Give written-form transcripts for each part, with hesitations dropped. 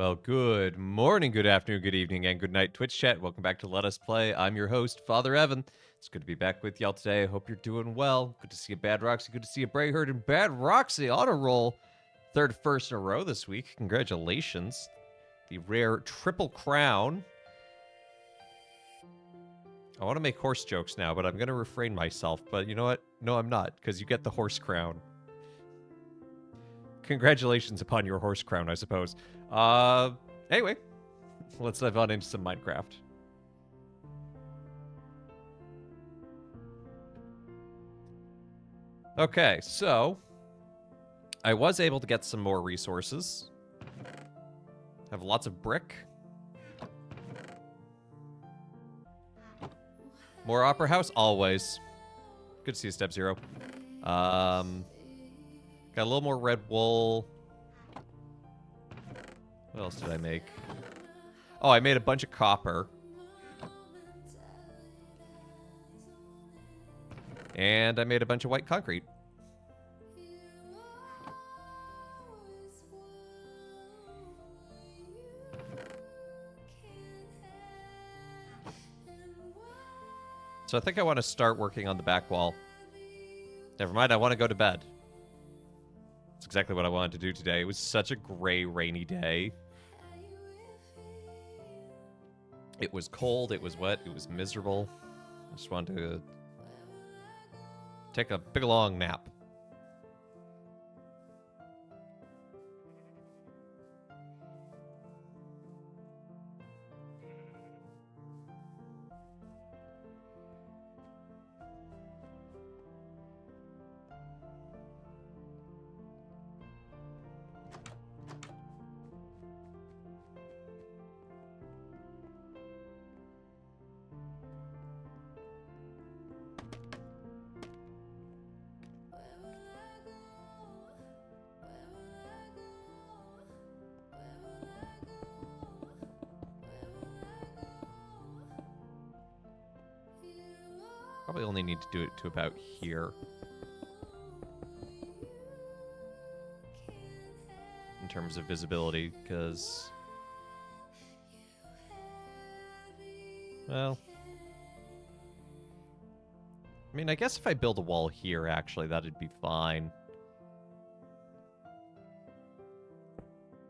Well, good morning, good afternoon, good evening, and good night, Twitch chat. Welcome back to Let Us Play. I'm your host, Father Evan. It's good to be back with y'all today. I hope you're doing well. Good to see you, Bad Roxy. Good to see you, Bray Herd and Bad Roxy on a roll. Third first in a row this week. Congratulations. The rare Triple Crown. I want to make horse jokes now, but I'm going to refrain myself. But you know what? No, I'm not, because you get the horse crown. Congratulations upon your horse crown, I suppose. Anyway, let's dive on into some Minecraft. Okay, so I was able to get some more resources. Have lots of brick. More Opera House? Always. Good to see you, Step Zero. Got a little more red wool. What else did I make? Oh, I made a bunch of copper. And I made a bunch of white concrete. So I think I want to start working on the back wall. Never mind, I want to go to bed. That's exactly what I wanted to do today. It was such a gray, rainy day. It was cold, it was wet, it was miserable. I just wanted to take a big, long nap. Probably only need to do it to about here. In terms of visibility, because... well... I mean, I guess if I build a wall here, actually, that'd be fine.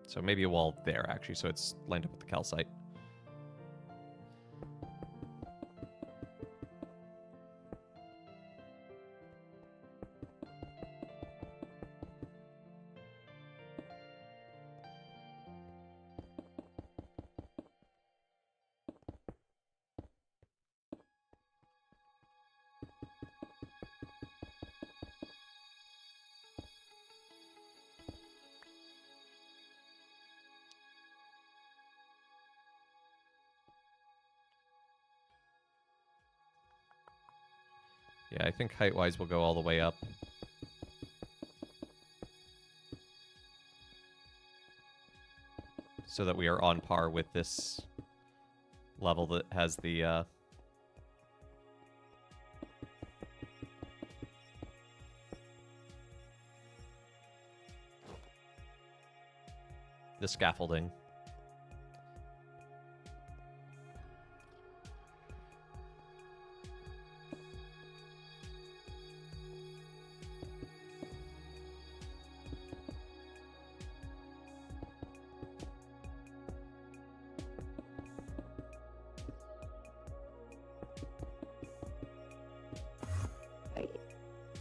So maybe a wall there, actually, so it's lined up with the calcite. Yeah, I think height-wise we'll go all the way up. So that we are on par with this level that has the scaffolding.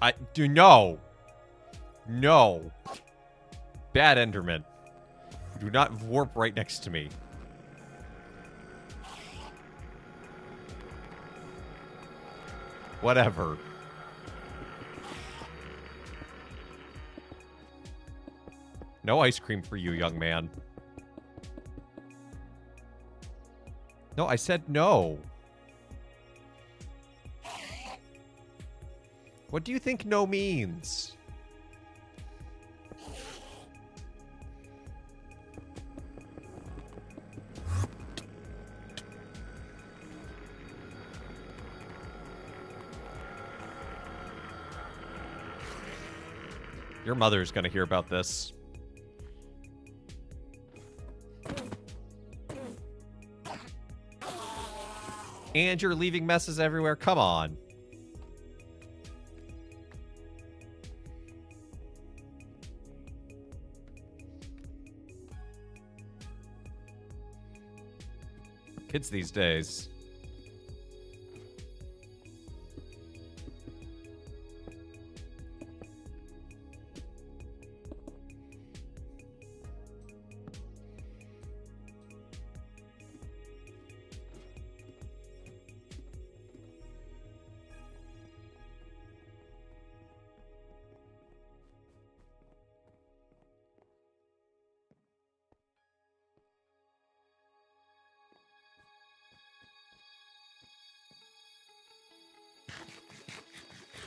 I do no. No. Bad Enderman. Do not warp right next to me. Whatever. No ice cream for you, young man. No, I said no. What do you think no means? Your mother's gonna hear about this. And you're leaving messes everywhere. Come on. Kids these days.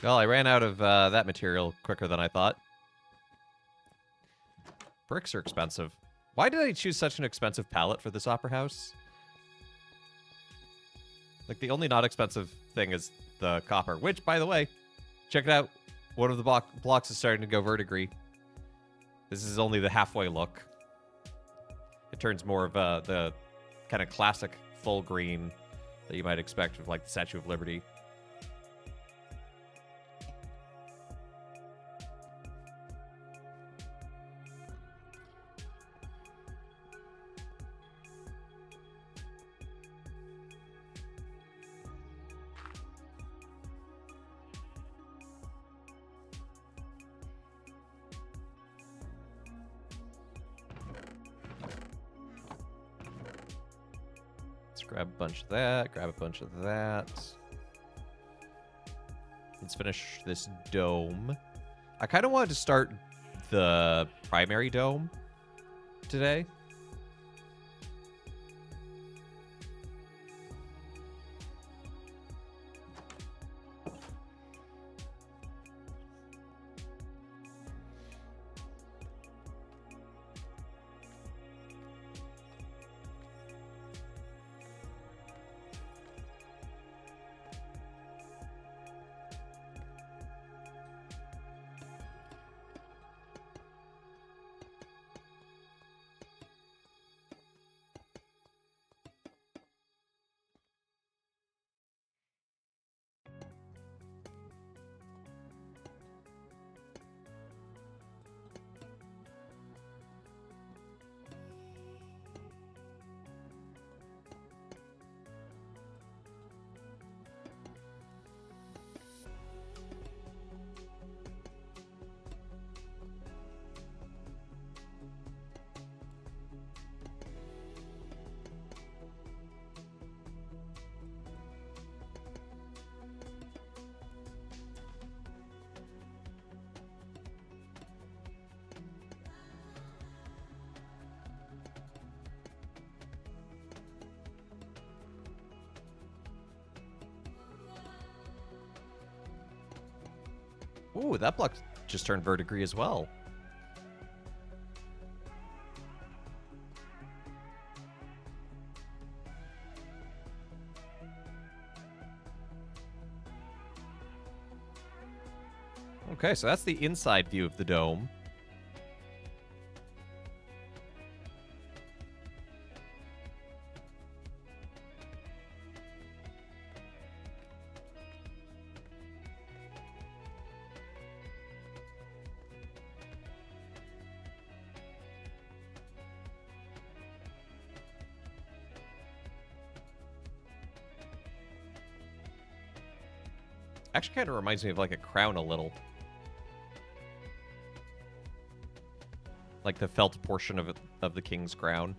Well, I ran out of that material quicker than I thought. Bricks are expensive. Why did I choose such an expensive palette for this opera house? Like, the only not expensive thing is the copper, which, by the way, check it out. One of the blocks is starting to go verdigris. This is only the halfway look. It turns more of the kind of classic full green that you might expect with, like, the Statue of Liberty. Grab a bunch of that, grab a bunch of that. Let's finish this dome. I kind of wanted to start the primary dome today. Ooh, that block just turned verdigris as well. Okay, so that's the inside view of the dome. Actually kind of reminds me of like a crown a little. Like the felt portion of it, of the king's crown.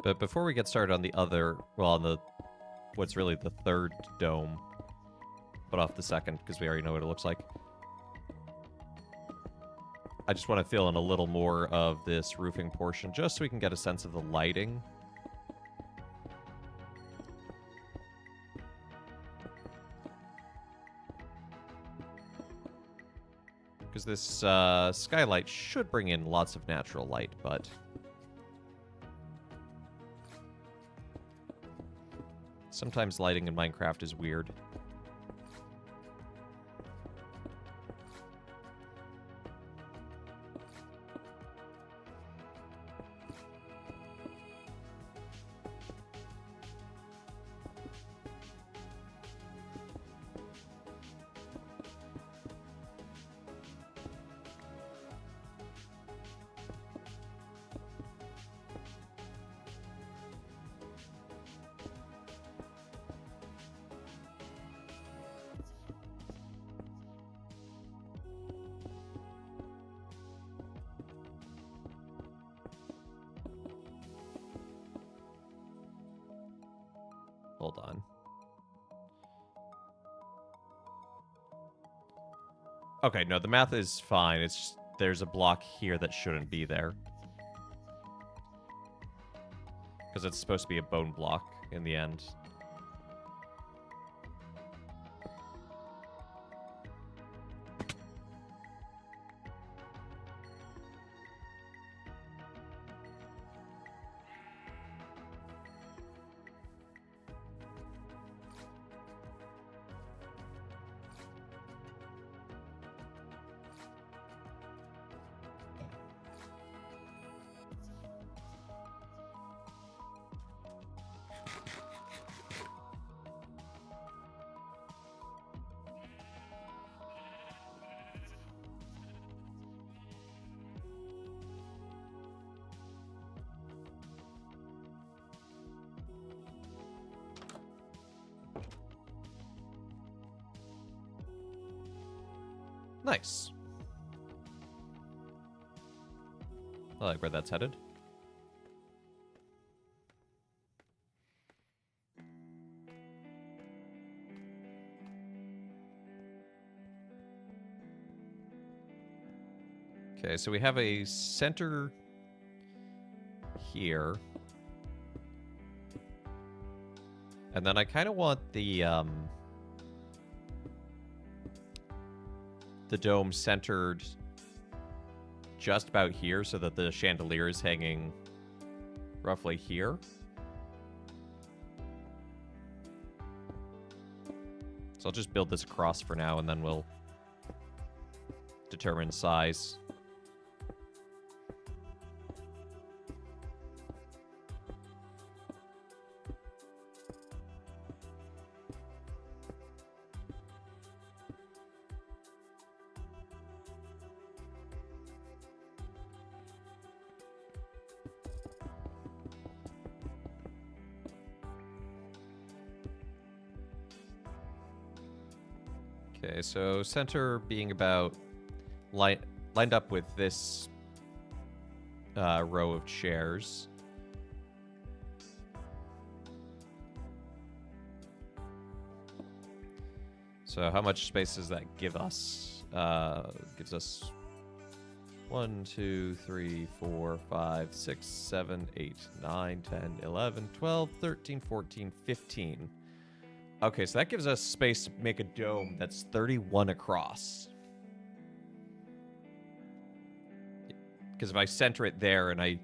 But before we get started on the other, well, on the what's really the third dome, put off the second because we already know what it looks like. I just want to fill in a little more of this roofing portion just so we can get a sense of the lighting. Because this skylight should bring in lots of natural light, but sometimes lighting in Minecraft is weird. Hold on. Okay, no, the math is fine. It's just there's a block here that shouldn't be there. Because it's supposed to be a bone block in the end. Nice. I like where that's headed. Okay, so we have a center here. And then I kind of want the dome centered just about here so that the chandelier is hanging roughly here. So I'll just build this across for now and then we'll determine size. Okay, so center being about lined up with this row of chairs. So how much space does that give us? Gives us 1, 2, 3, 4, 5, 6, 7, 8, 9, 10, 11, 12, 13, 14, 15. Okay, so that gives us space to make a dome that's 31 across. Because if I center it there and I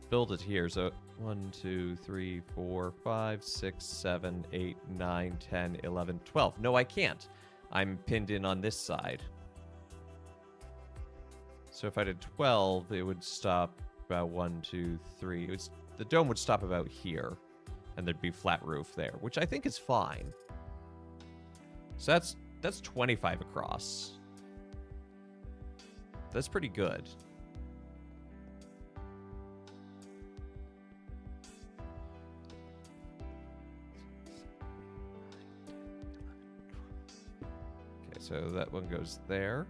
build it here, so 1, 2, 3, 4, 5, 6, 7, 8, 9, 10, 11, 12. No, I can't. I'm pinned in on this side. So if I did 12, it would stop about 1, 2, 3. The dome would stop about here. And there'd be flat roof there, which I think is fine. So that's 25 across. That's pretty good. Okay, so that one goes there.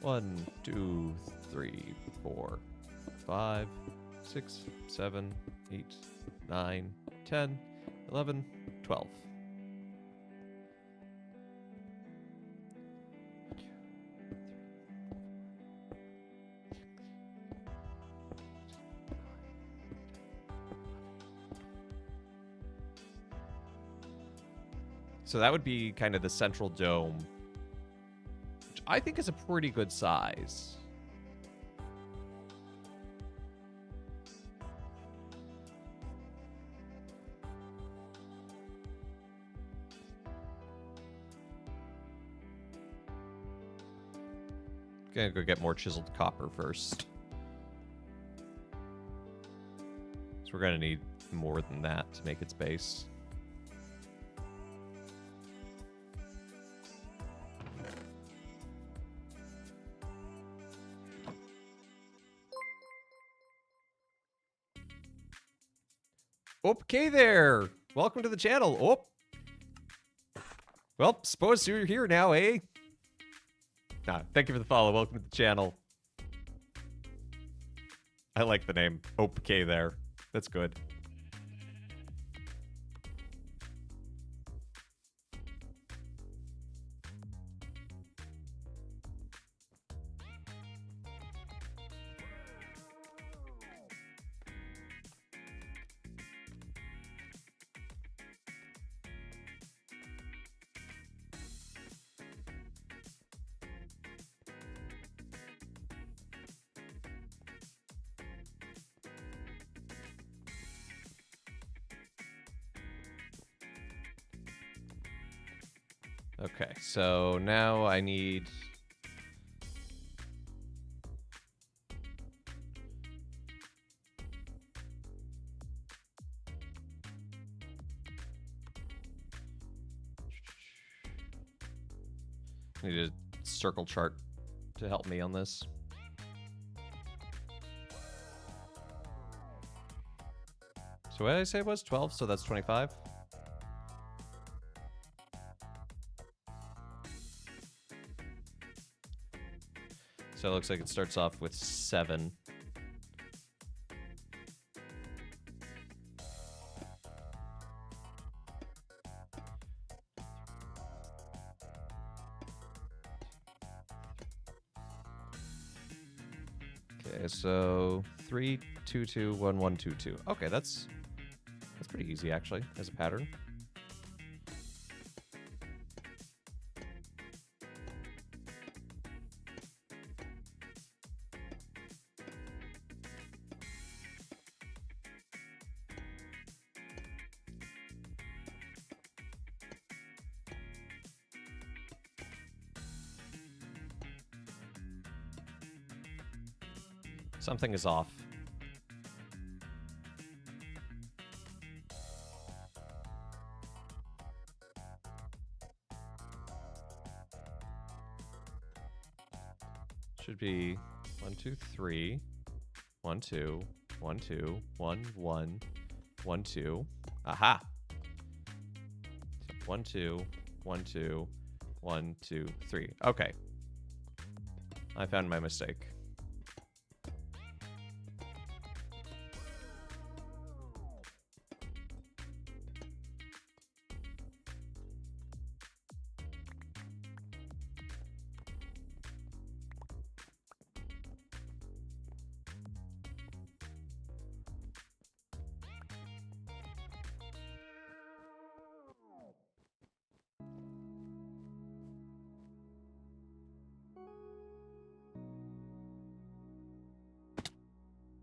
1, 2, 3, 4, 5, 6, 7, 8, 9, 10, 11, 12. So that would be kind of the central dome, which I think is a pretty good size. Gonna go get more chiseled copper first. So we're gonna need more than that to make its base. Okay there. Welcome to the channel. Oh. Well, suppose you're here now, eh? Nah, thank you for the follow. Welcome to the channel. I like the name. Okay there. That's good. Okay, so now I need... I need a circle chart to help me on this. So what did I say it was? 12, so that's 25? So it looks like it starts off with 7. Okay, so 3, 2, 2, 1, 1, 2, 2. Okay, that's pretty easy actually as a pattern. Something is off. Should be 1, 2, 3, 1, 2, 1, 2, 1, 1, 1, 2. Aha! 1, 2, 1, 2, 1, 2, 3. Okay. I found my mistake.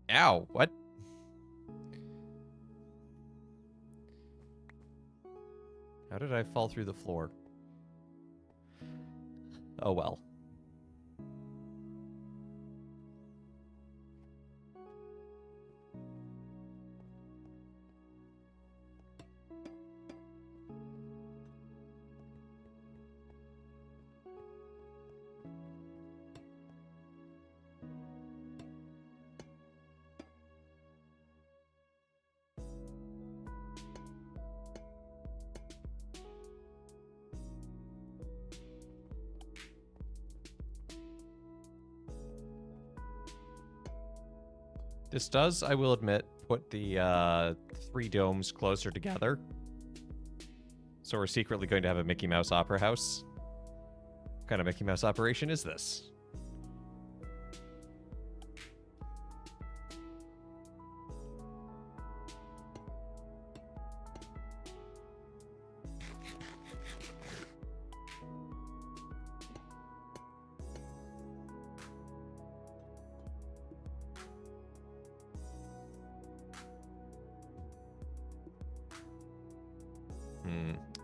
Ow, what? How did I fall through the floor? Oh well. This does, I will admit, put the 3 domes closer together. So we're secretly going to have a Mickey Mouse Opera House. What kind of Mickey Mouse operation is this?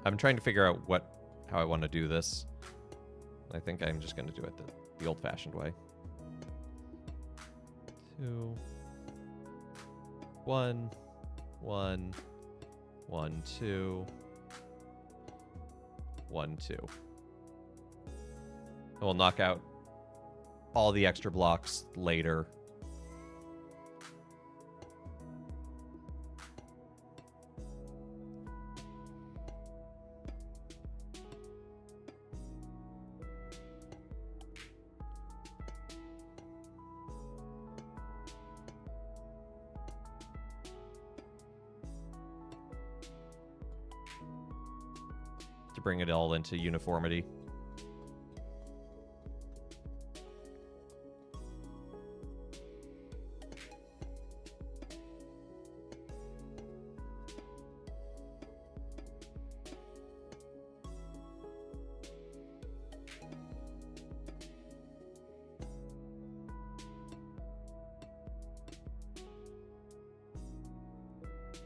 I'm trying to figure out how I want to do this. I think I'm just going to do it the old-fashioned way. 2, 1, 1, 1, 2, 1, 2. And we'll knock out all the extra blocks later. Bring it all into uniformity.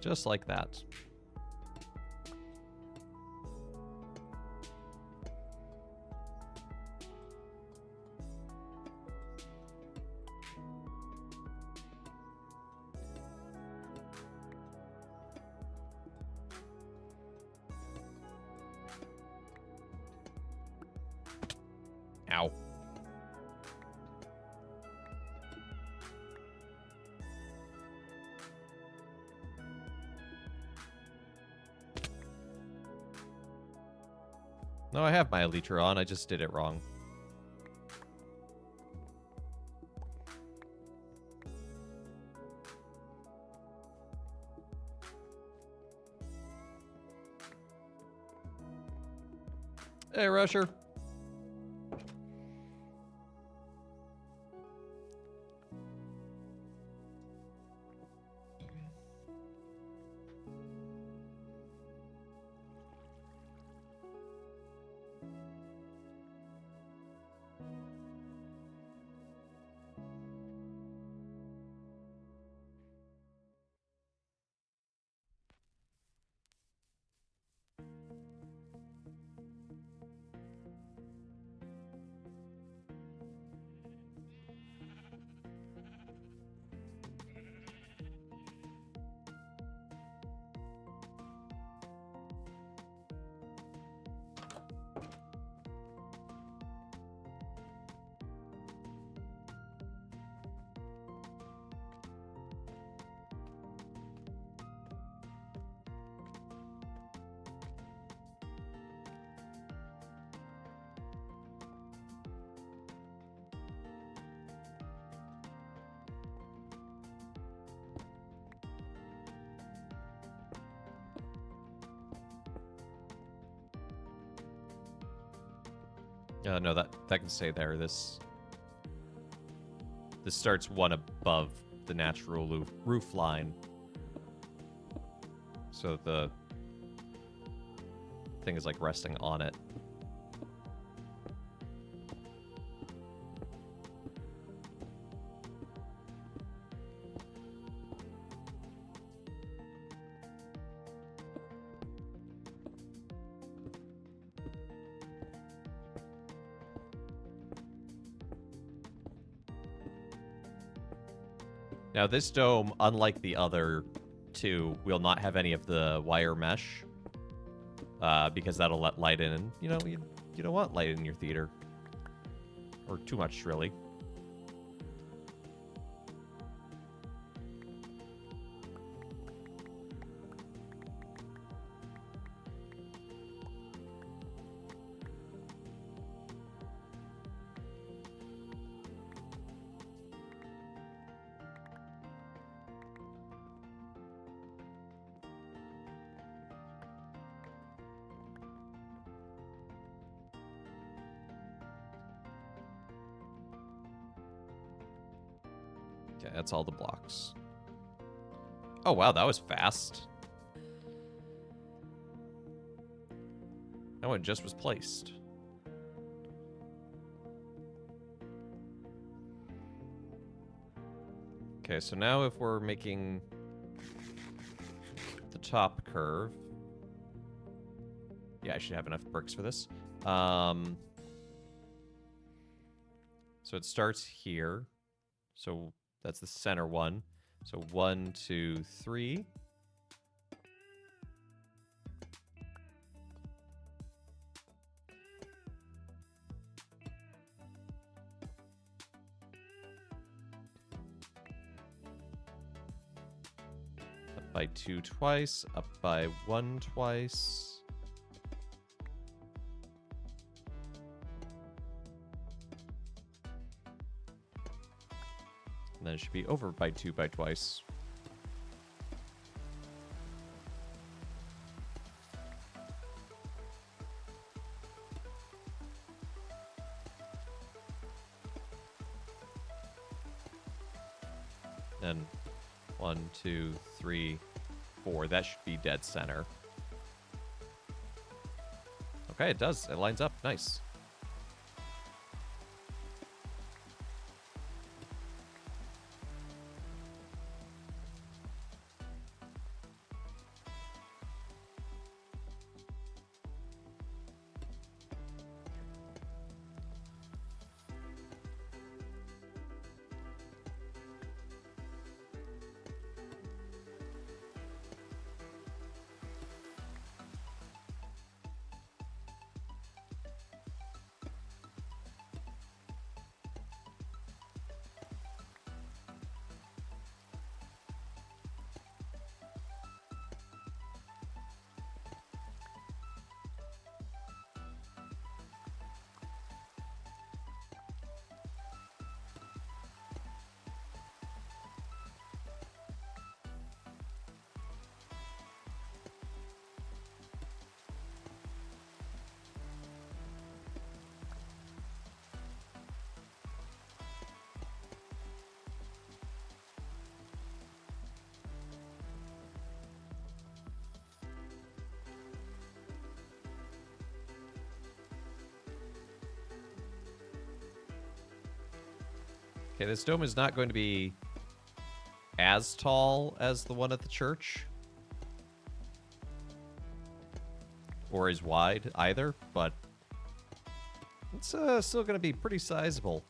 Just like that. Ow. No, I have my Elytra on, I just did it wrong. Hey, Rusher. No, that can stay there. This starts one above the natural roof line, so the thing is like resting on it. Now, this dome, unlike the other two, will not have any of the wire mesh, because that'll let light in. And, you know, you don't want light in your theater. Or too much, really. Okay, that's all the blocks. Oh, wow, that was fast. That one just was placed. Okay, so now if we're making the top curve... Yeah, I should have enough bricks for this. So it starts here. So that's the center one. So 1, 2, 3. Up by 2 twice, up by 1 twice. And then it should be over by 2 by twice. Then 1, 2, 3, 4. That should be dead center. Okay, it does. It lines up. Nice. Okay, this dome is not going to be as tall as the one at the church. Or as wide either, but it's still going to be pretty sizable.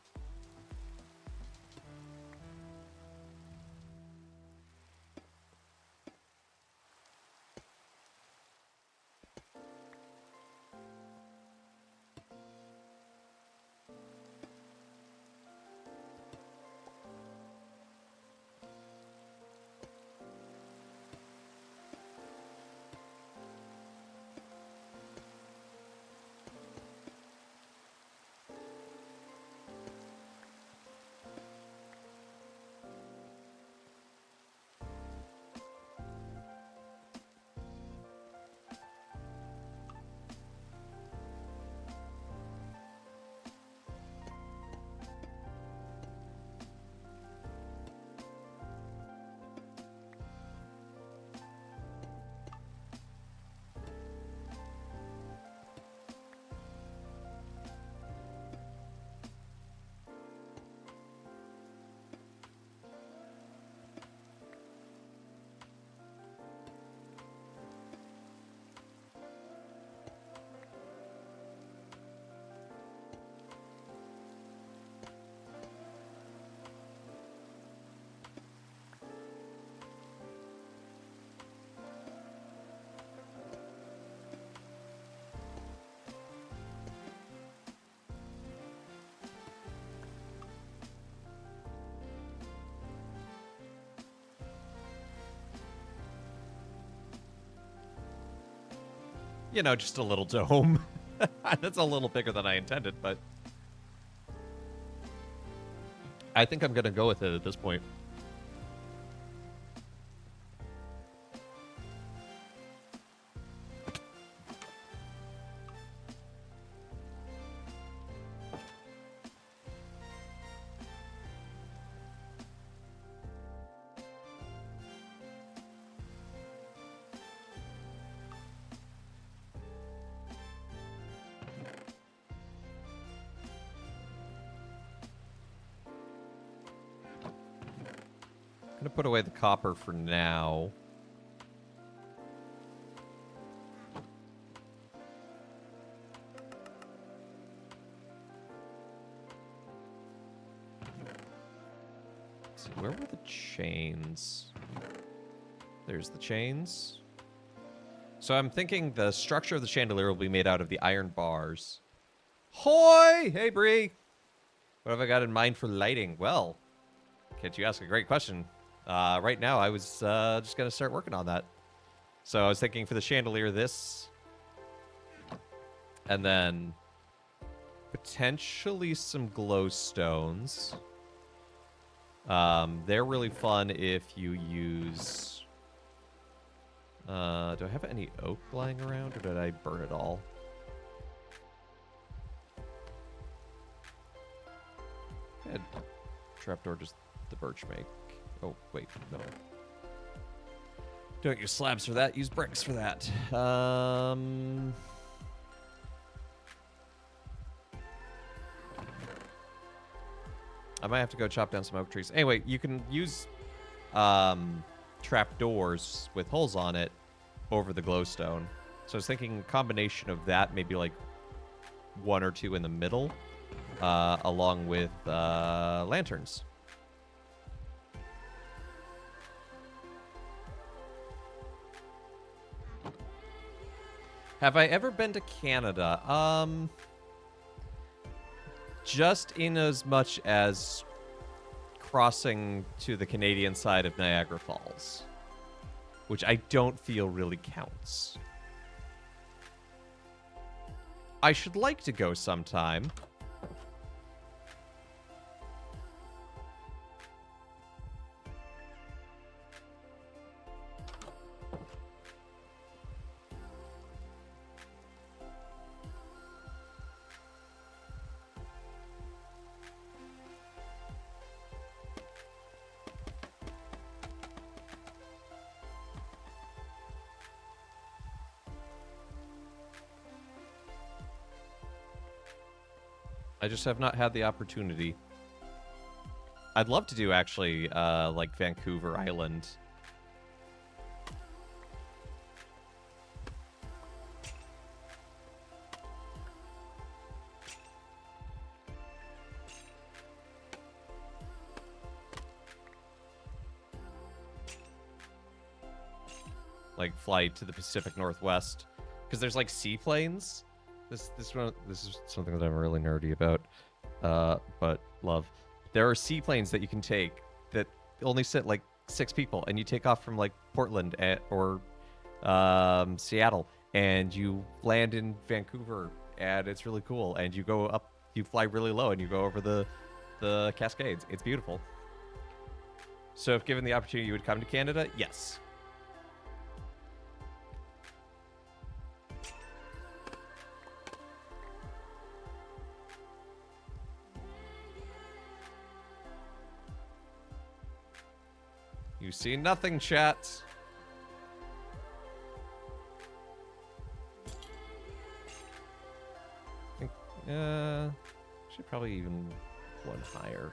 You know, just a little dome. That's a little bigger than I intended, but I think I'm going to go with it at this point. gonna put away the copper for now. Let's see, where were the chains? There's the chains. So I'm thinking the structure of the chandelier will be made out of the iron bars. Hoy! Hey, Bree! What have I got in mind for lighting? Well, can't you ask a great question? Right now, I was just going to start working on that. So I was thinking for the chandelier, this. And then potentially some glow stones. They're really fun if you use... do I have any oak lying around, or did I burn it all? And trapdoor does the birch make. Oh, wait, no. Don't use slabs for that, use bricks for that. I might have to go chop down some oak trees. Anyway, you can use trapdoors with holes on it over the glowstone. So I was thinking a combination of that, maybe like 1 or 2 in the middle, along with lanterns. Have I ever been to Canada? Just in as much as crossing to the Canadian side of Niagara Falls, which I don't feel really counts. I should like to go sometime. I just have not had the opportunity. I'd love to do, actually, like Vancouver Island. Like, fly to the Pacific Northwest. Because there's, like, seaplanes. This is something that I'm really nerdy about, but love. There are seaplanes that you can take that only sit like 6 people, and you take off from like Portland or Seattle, and you land in Vancouver, and it's really cool. And you go up, you fly really low, and you go over the Cascades. It's beautiful. So if given the opportunity, you would come to Canada? Yes. You see nothing, chat. I think, should probably even one higher.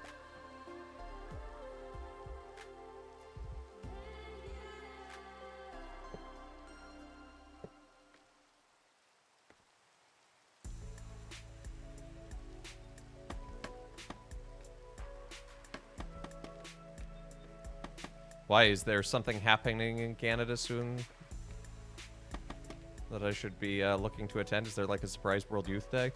Why, is there something happening in Canada soon that I should be looking to attend? Is there like a surprise World Youth Day?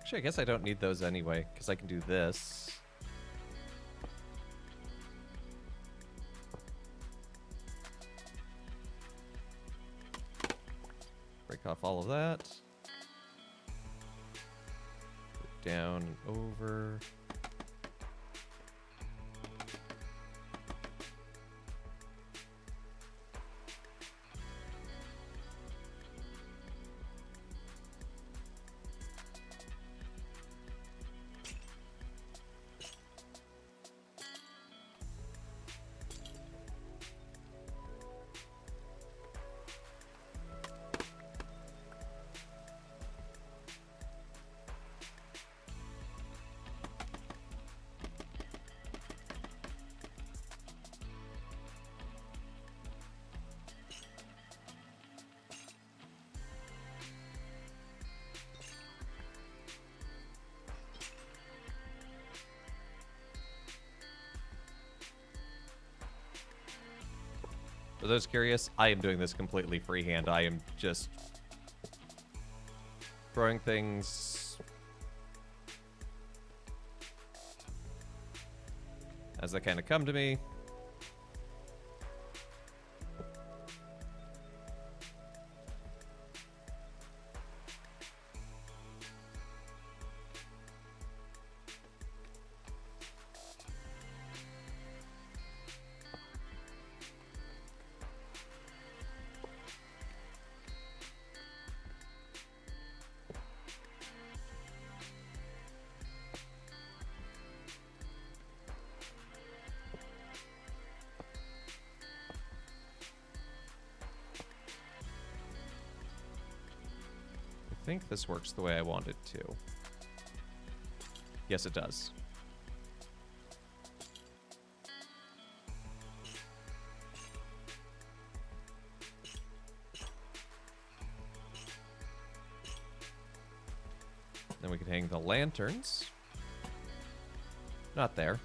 Actually, I guess I don't need those anyway, because I can do this. Break off all of that. Put down and over. For those curious, I am doing this completely freehand. I am just throwing things as they kind of come to me. I think this works the way I want it to. Yes, it does. Then we can hang the lanterns. Not there.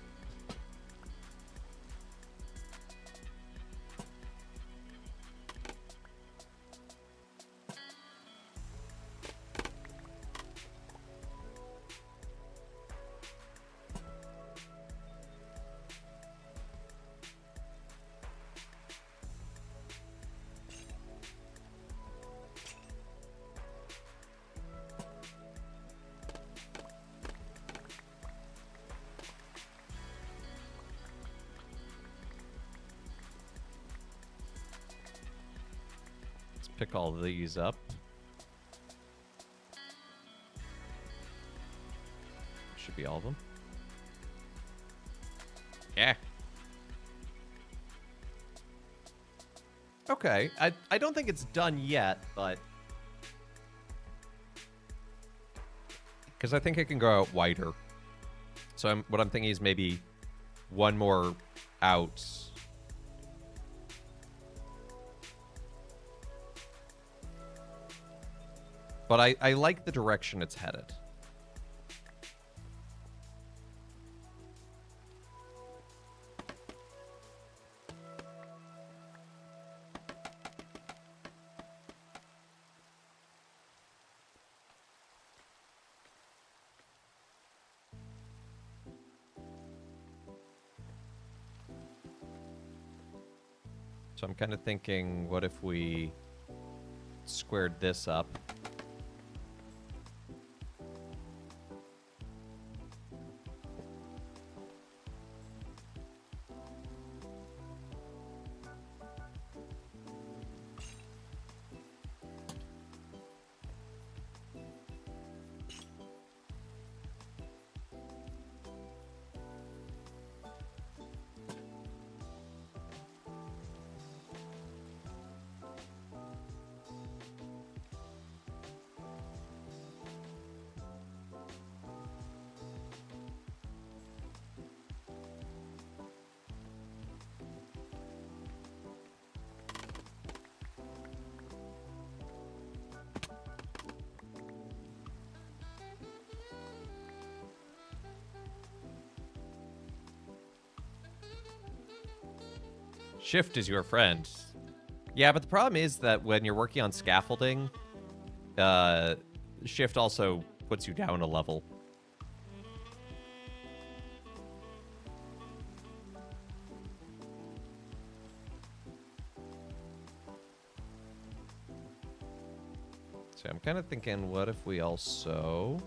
Pick all these up. Should be all of them. Yeah. Okay. I don't think it's done yet, but... because I think it can go out wider. So what I'm thinking is maybe one more out... but I like the direction it's headed. So I'm kind of thinking, what if we squared this up? Shift is your friend. Yeah, but the problem is that when you're working on scaffolding, Shift also puts you down a level. So I'm kind of thinking, what if we also...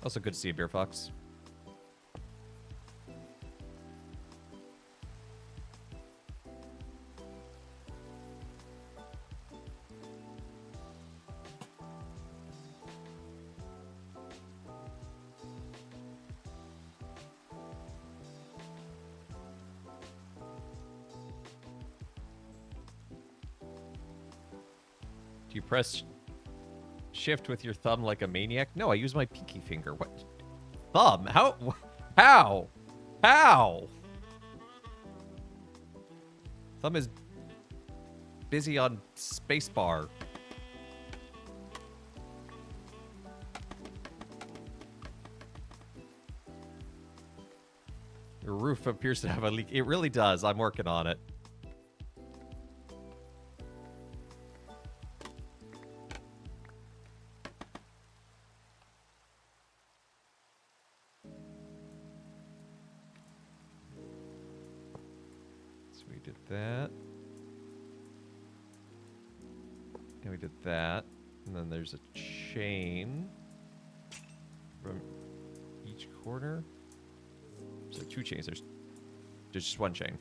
also good to see you, Beer Fox. You press shift with your thumb like a maniac? No, I use my pinky finger. What? Thumb? How? How? How? Thumb is busy on spacebar. Your roof appears to have a leak. It really does. I'm working on it. So we did that. And we did that. And then there's a chain from each corner. So 2 chains. There's just 1 chain.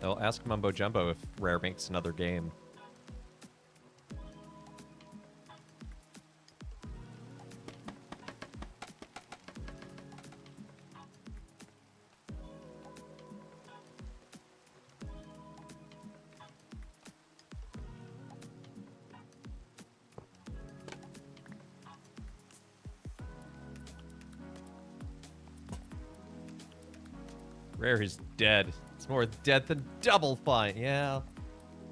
I'll ask Mumbo Jumbo if Rare makes another game. Rare is dead. It's more dead than Double Fine. Yeah.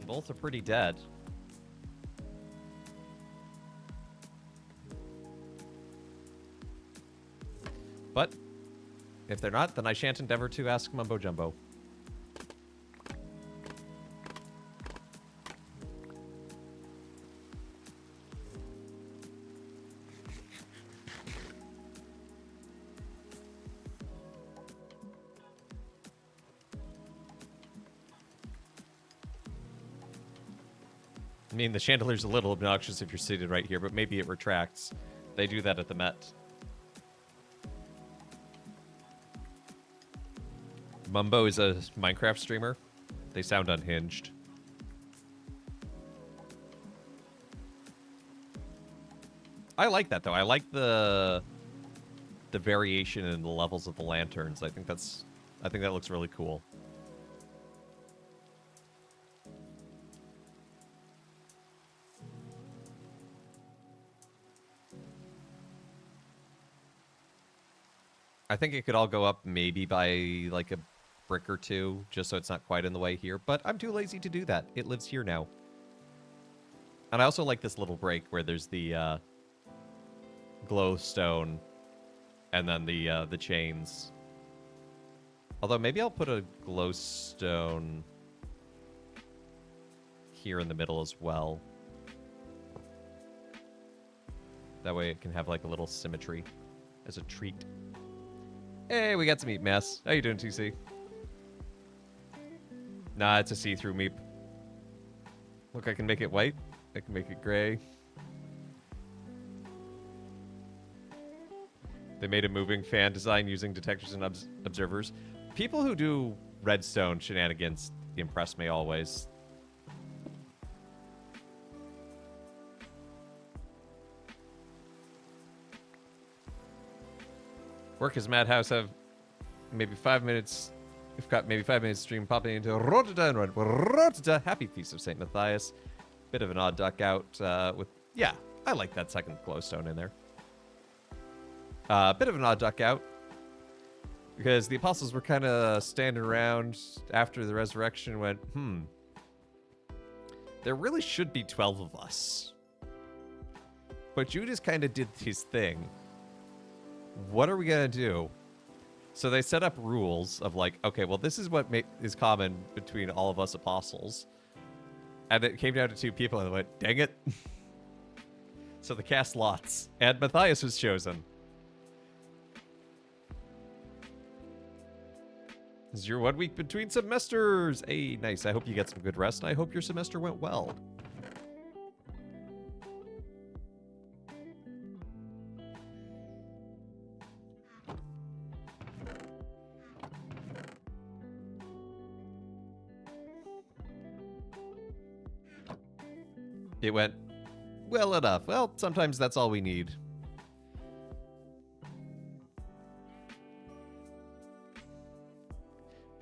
Both are pretty dead. But if they're not, then I shan't endeavor to ask Mumbo Jumbo. I mean, the chandelier's a little obnoxious if you're seated right here, but maybe it retracts. They do that at the Met. Mumbo is a Minecraft streamer. They sound unhinged. I like that, though. I like the variation in the levels of the lanterns. I think that looks really cool. I think it could all go up maybe by like a brick or 2, just so it's not quite in the way here. But I'm too lazy to do that. It lives here now. And I also like this little break where there's the glowstone and then the chains. Although maybe I'll put a glowstone here in the middle as well. That way it can have like a little symmetry as a treat. Hey, we got some meat mess. How you doing, TC? Nah, it's a see-through meep. Look, I can make it white. I can make it gray. They made a moving fan design using detectors and observers. People who do redstone shenanigans impress me always. Work as Madhouse have maybe 5 minutes. We've got maybe 5 minutes stream popping into Rotterdam. Rotterdam. Happy Feast of St. Matthias. Bit of an odd duck out with... Yeah, I like that second glowstone in there. Bit of an odd duck out. Because the apostles were kind of standing around after the resurrection and went, there really should be 12 of us. But Judas kind of did his thing. What are we going to do? So they set up rules of like, okay, well, this is what is common between all of us apostles. And it came down to 2 people and they went, dang it. So they cast lots. And Matthias was chosen. This is your 1 week between semesters. Hey, nice. I hope you get some good rest, and I hope your semester went well. It went well enough. Well, sometimes that's all we need.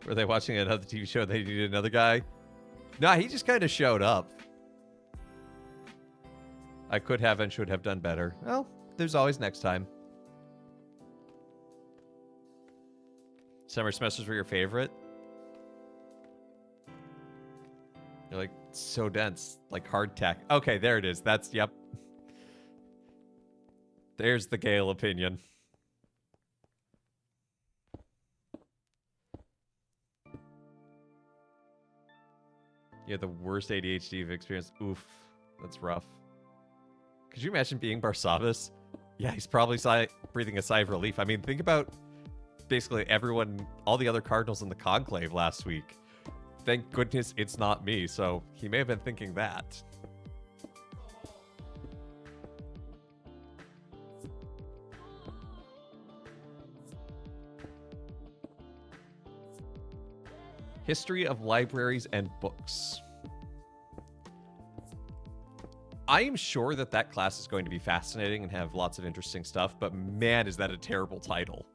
Were they watching another TV show and they needed another guy? Nah, he just kind of showed up. I could have and should have done better. Well, there's always next time. Summer semesters were your favorite? You're like, so dense, like hardtack. Okay, there it is. That's, yep. There's the Gale opinion. You had the worst ADHD you've experienced. Oof, that's rough. Could you imagine being Barsabbas? Yeah, he's probably breathing a sigh of relief. I mean, think about basically everyone, all the other Cardinals in the Conclave last week. Thank goodness it's not me, so he may have been thinking that. History of libraries and books. I am sure that that class is going to be fascinating and have lots of interesting stuff, but man, is that a terrible title.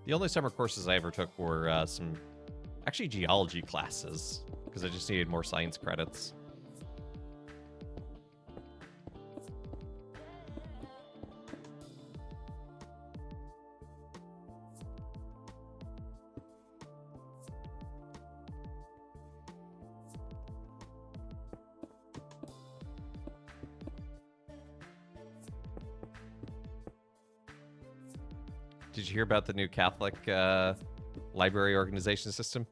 The only summer courses I ever took were some, actually, geology classes, because I just needed more science credits. Did you hear about the new Catholic library organization system?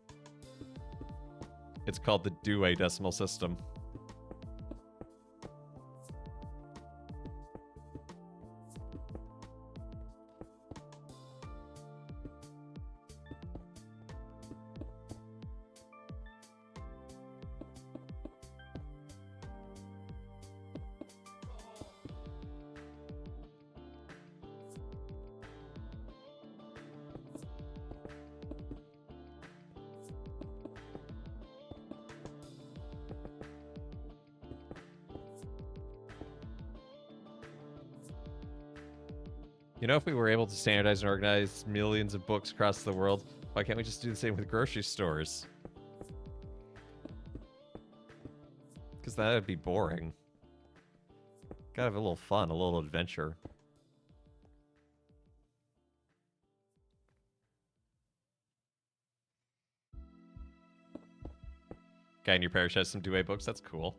It's called the Dewey Decimal System. You know, if we were able to standardize and organize millions of books across the world, why can't we just do the same with grocery stores? Because that would be boring. Gotta have a little fun, a little adventure. Guy in your parish has some Dewey books, that's cool.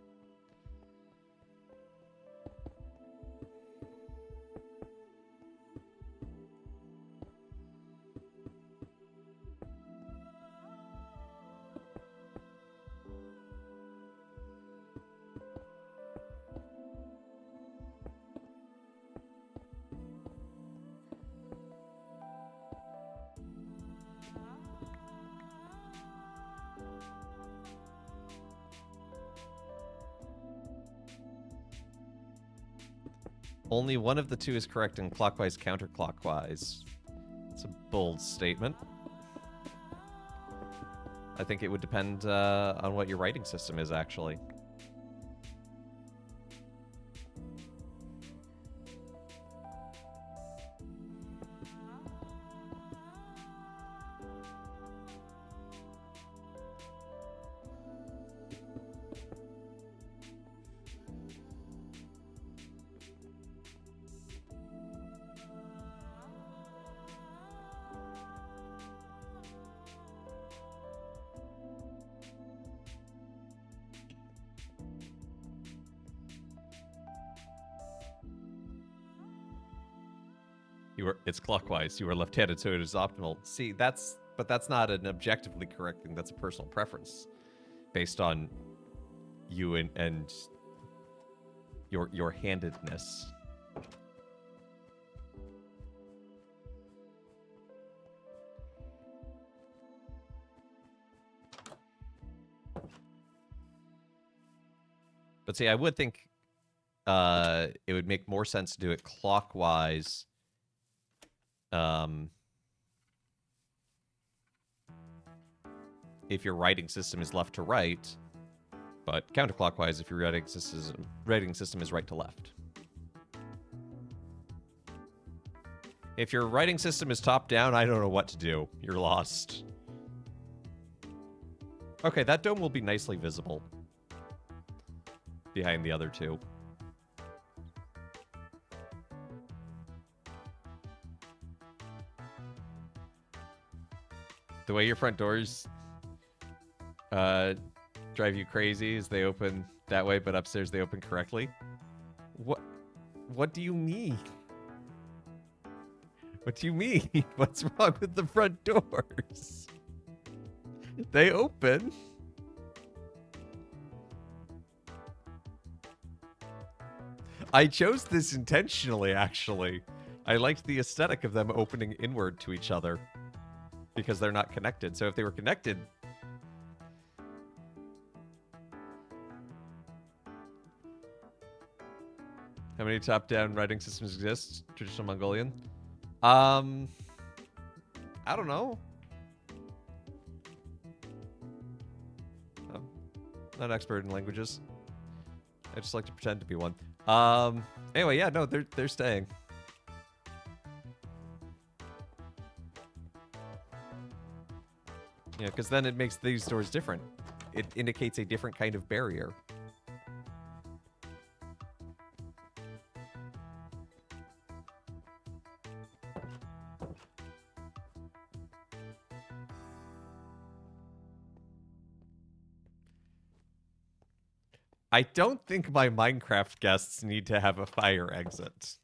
Only one of the two is correct in clockwise, counterclockwise. It's a bold statement. I think it would depend on what your writing system is, actually. It's clockwise. You are left-handed, so it is optimal. See, that's not an objectively correct thing. That's a personal preference based on you and your handedness. But see, I would think it would make more sense to do it clockwise. If your writing system is left to right, but counterclockwise if your writing system is right to left. If your writing system is top down, I don't know what to do. You're lost. Okay, that dome will be nicely visible behind the other two. The way your front doors drive you crazy is they open that way, but upstairs they open correctly. What do you mean? What do you mean? What's wrong with the front doors? They open. I chose this intentionally, actually. I liked the aesthetic of them opening inward to each other because they're not connected. So if they were connected... How many top-down writing systems exist? Traditional Mongolian? I don't know. I'm not expert in languages. I just like to pretend to be one. Anyway, yeah, no, they're staying. Yeah, because then it makes these doors different. It indicates a different kind of barrier. I don't think my Minecraft guests need to have a fire exit.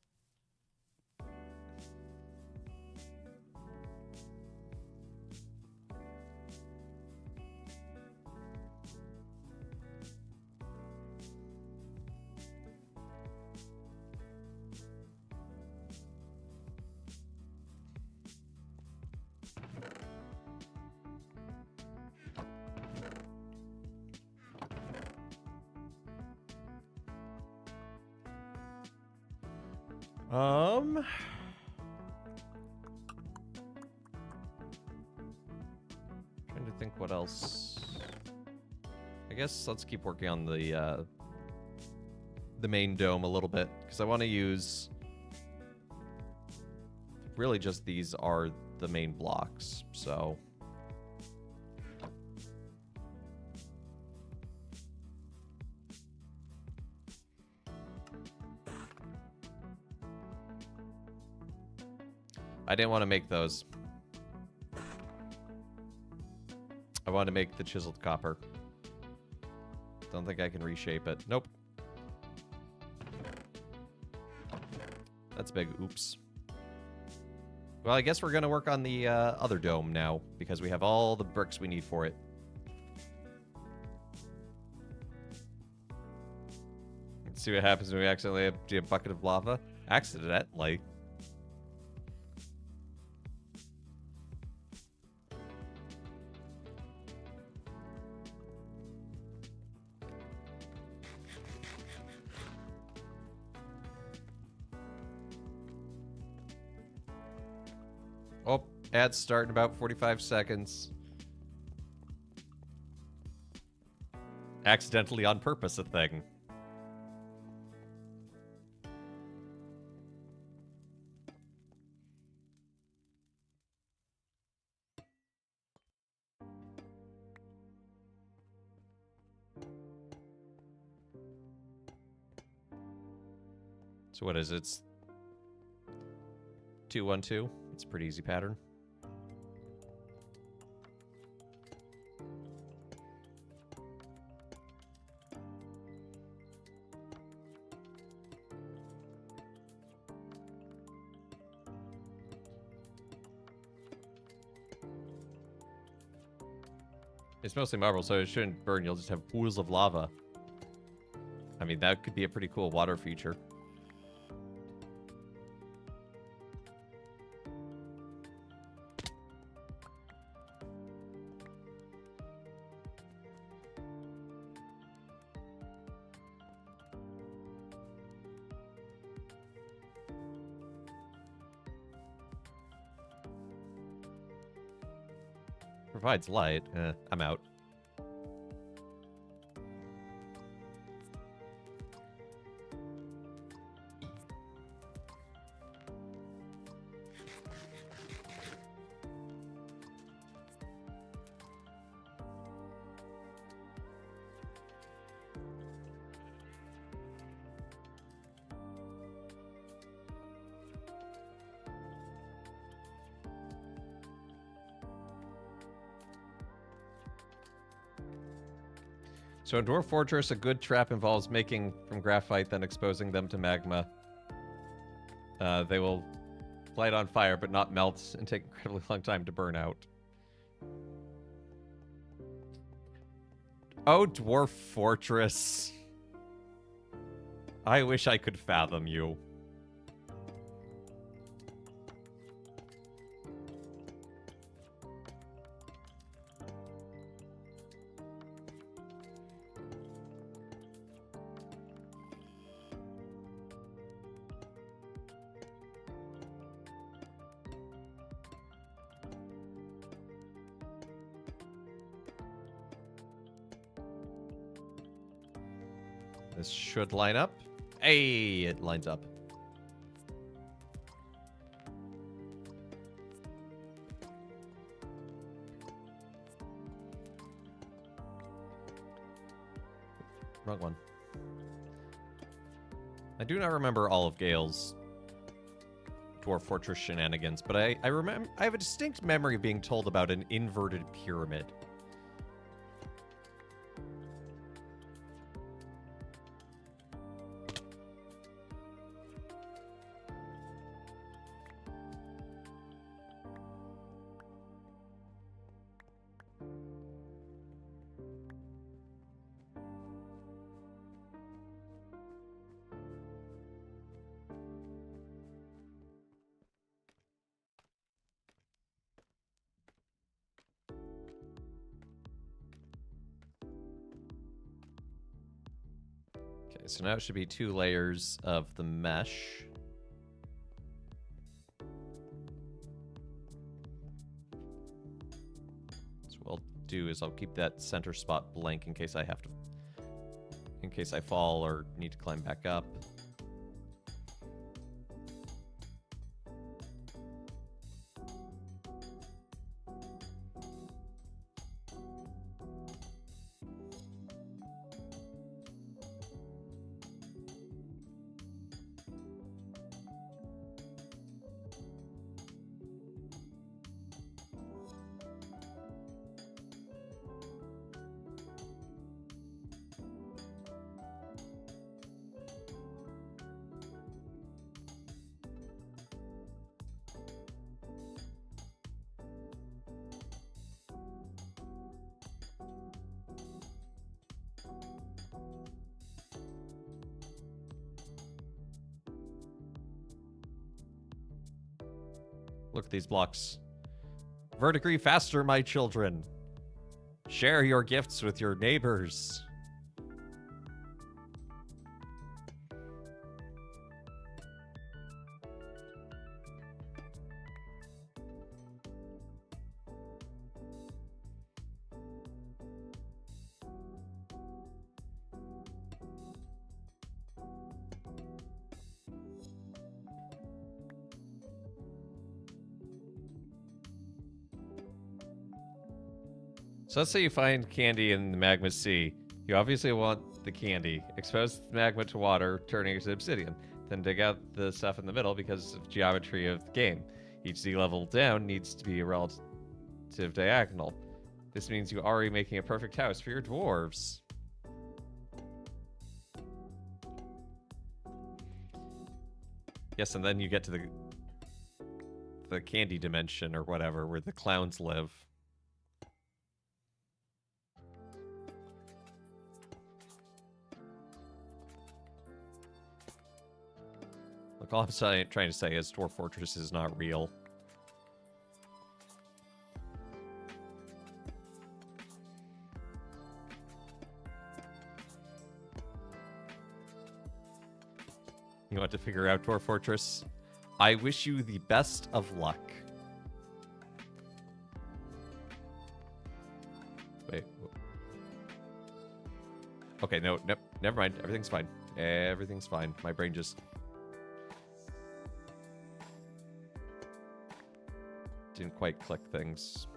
Trying to think what else. I guess let's keep working on the main dome a little bit, because I want to use... Really just these are the main blocks, so... I didn't want to make those. I want to make the chiseled copper. Don't think I can reshape it. Nope. That's big. Oops. Well, I guess we're going to work on the other dome now, because we have all the bricks we need for it. Let's see what happens when we accidentally empty a bucket of lava. Accidentally. Oh, ad's start in about 45 seconds. Accidentally on purpose a thing. So what is it? It's 2-1-2. It's a pretty easy pattern. It's mostly marble, so it shouldn't burn. You'll just have pools of lava. I mean, that could be a pretty cool water feature. Provides light. I'm out. So in Dwarf Fortress, a good trap involves making from graphite, then exposing them to magma. They will light on fire, but not melt, and take an incredibly long time to burn out. Oh, Dwarf Fortress. I wish I could fathom you. This should line up. Hey, it lines up. Wrong one. I do not remember all of Gale's Dwarf Fortress shenanigans, but I have a distinct memory of being told about an inverted pyramid. Okay, so now it should be 2 layers of the mesh. So what I'll do is I'll keep that center spot blank in case I have to, in case I fall or need to climb back up. Look at these blocks. Verdigris faster, my children. Share your gifts with your neighbors. So let's say you find candy in the magma sea. You obviously want the candy. Expose the magma to water, turning it to obsidian. Then dig out the stuff in the middle because of geometry of the game. Each Z level down needs to be a relative diagonal. This means you are already making a perfect house for your dwarves. Yes, and then you get to the candy dimension or whatever, where the clowns live. All I'm trying to say is Dwarf Fortress is not real. You want to figure out Dwarf Fortress? I wish you the best of luck. Wait. Okay, no, never mind. Everything's fine. Everything's fine. My brain just... didn't quite click things.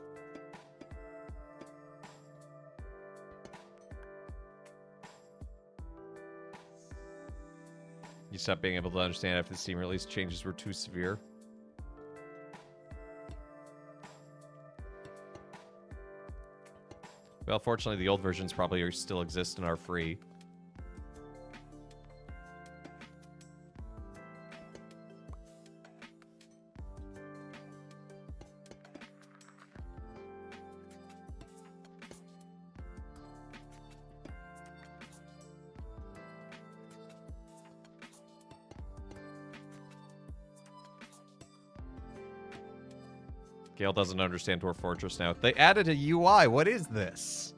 You stopped being able to understand after the Steam release changes were too severe. Well, fortunately, the old versions probably still exist and are free. Gale doesn't understand Dwarf Fortress now. They added a UI. What is this?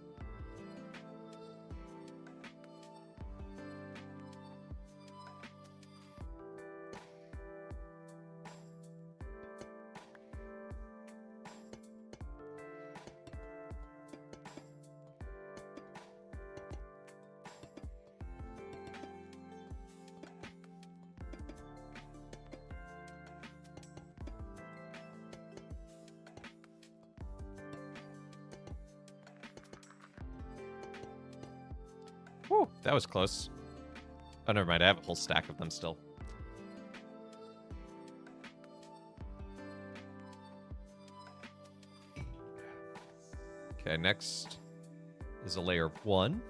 Whew, that was close. Oh, never mind. I have a whole stack of them still. Okay, next is a layer of 1.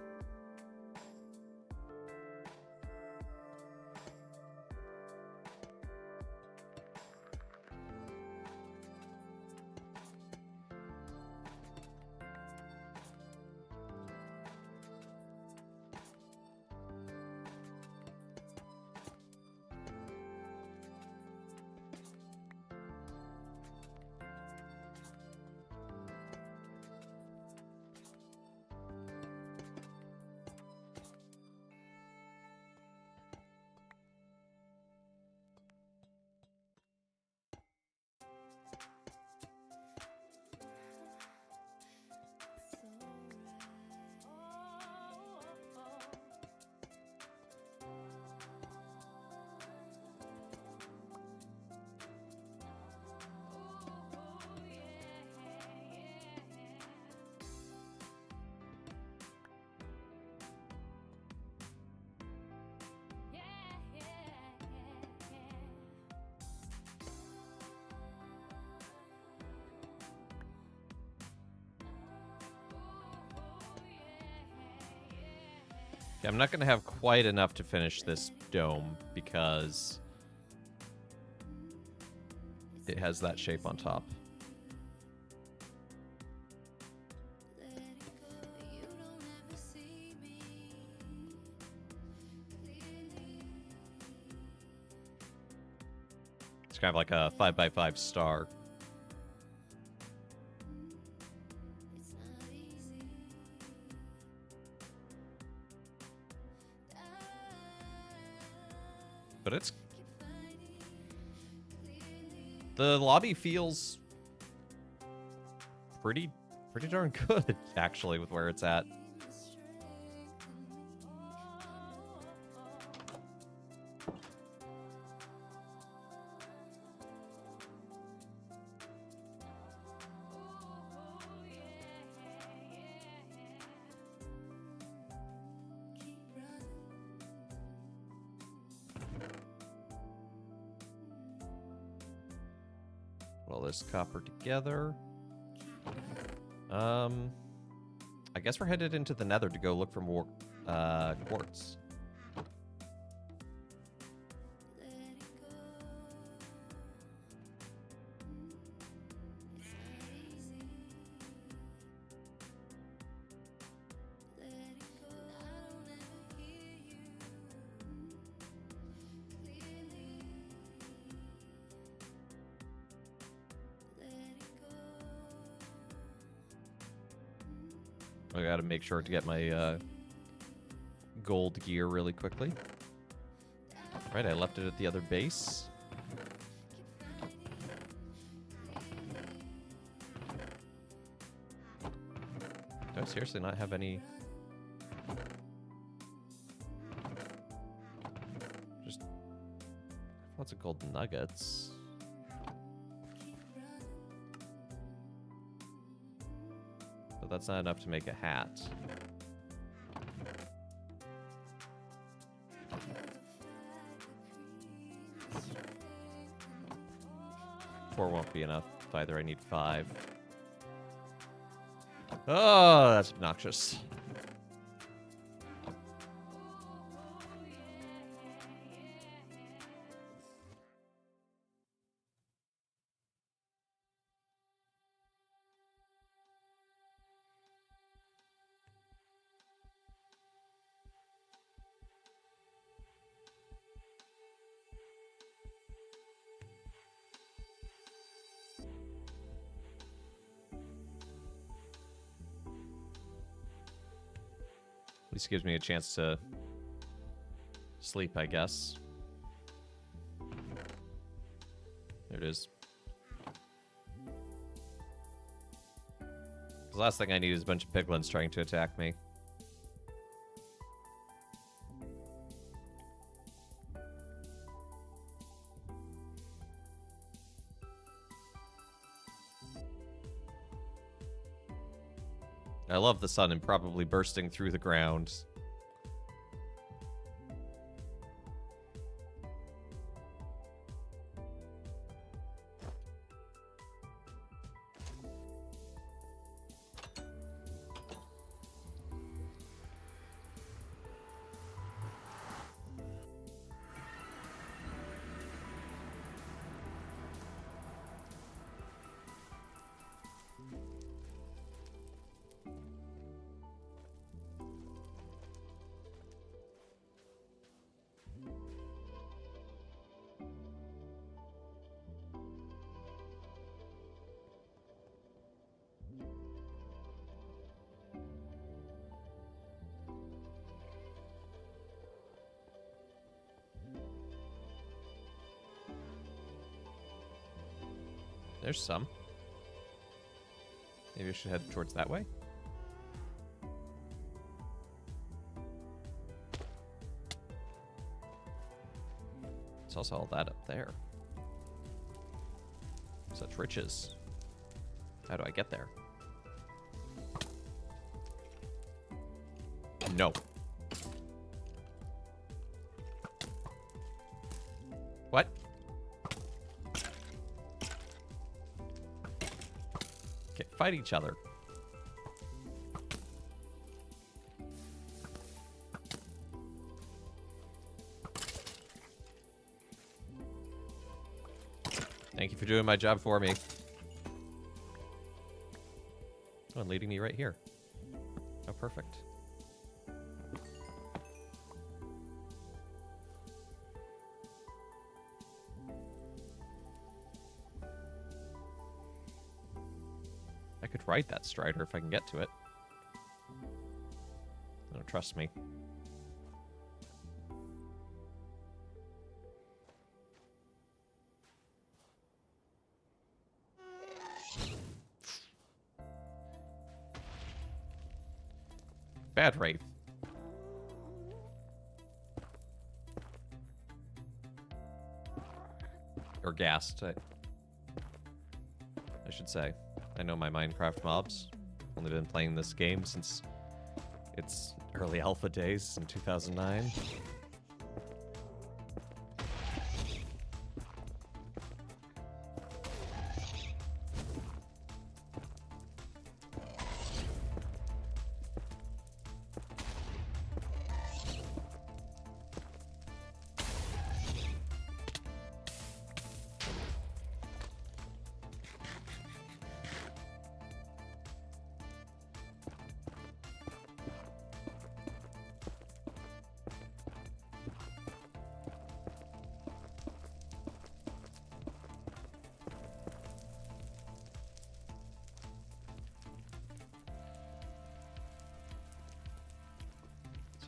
I'm not going to have quite enough to finish this dome because it has that shape on top. It's kind of like a 5x5 star. But it's... the lobby feels pretty darn good, actually, with where it's at. All this copper together. I guess we're headed into the Nether to go look for more quartz. I gotta make sure to get my gold gear really quickly. Right, I left it at the other base. Do I seriously not have any... Just... lots of gold nuggets. But that's not enough to make a hat. 4 won't be enough either. I need 5. Oh, that's obnoxious. At least gives me a chance to sleep, I guess. There it is. The last thing I need is a bunch of piglins trying to attack me. I love the sun and probably bursting through the ground. There's some. Maybe I should head towards that way. There's also all that up there. Such riches. How do I get there? No. What? Okay, fight each other. Thank you for doing my job for me. Oh, and leading me right here. Oh, perfect. I could ride that Strider if I can get to it. Don't trust me. Bad Wraith. Or Ghast, I should say. I know my Minecraft mobs. Only been playing this game since its early alpha days in 2009.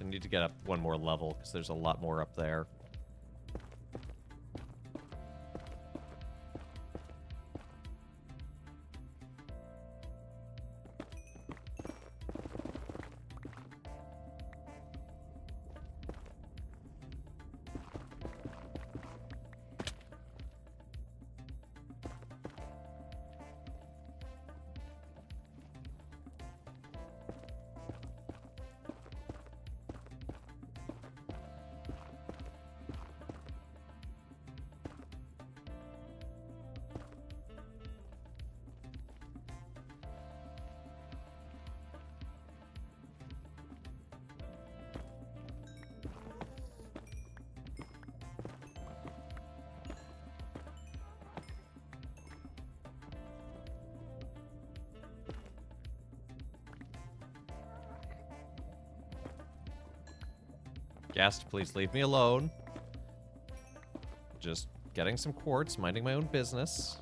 So I need to get up one more level because there's a lot more up there. Ghast, please leave me alone. Just getting some quartz, minding my own business.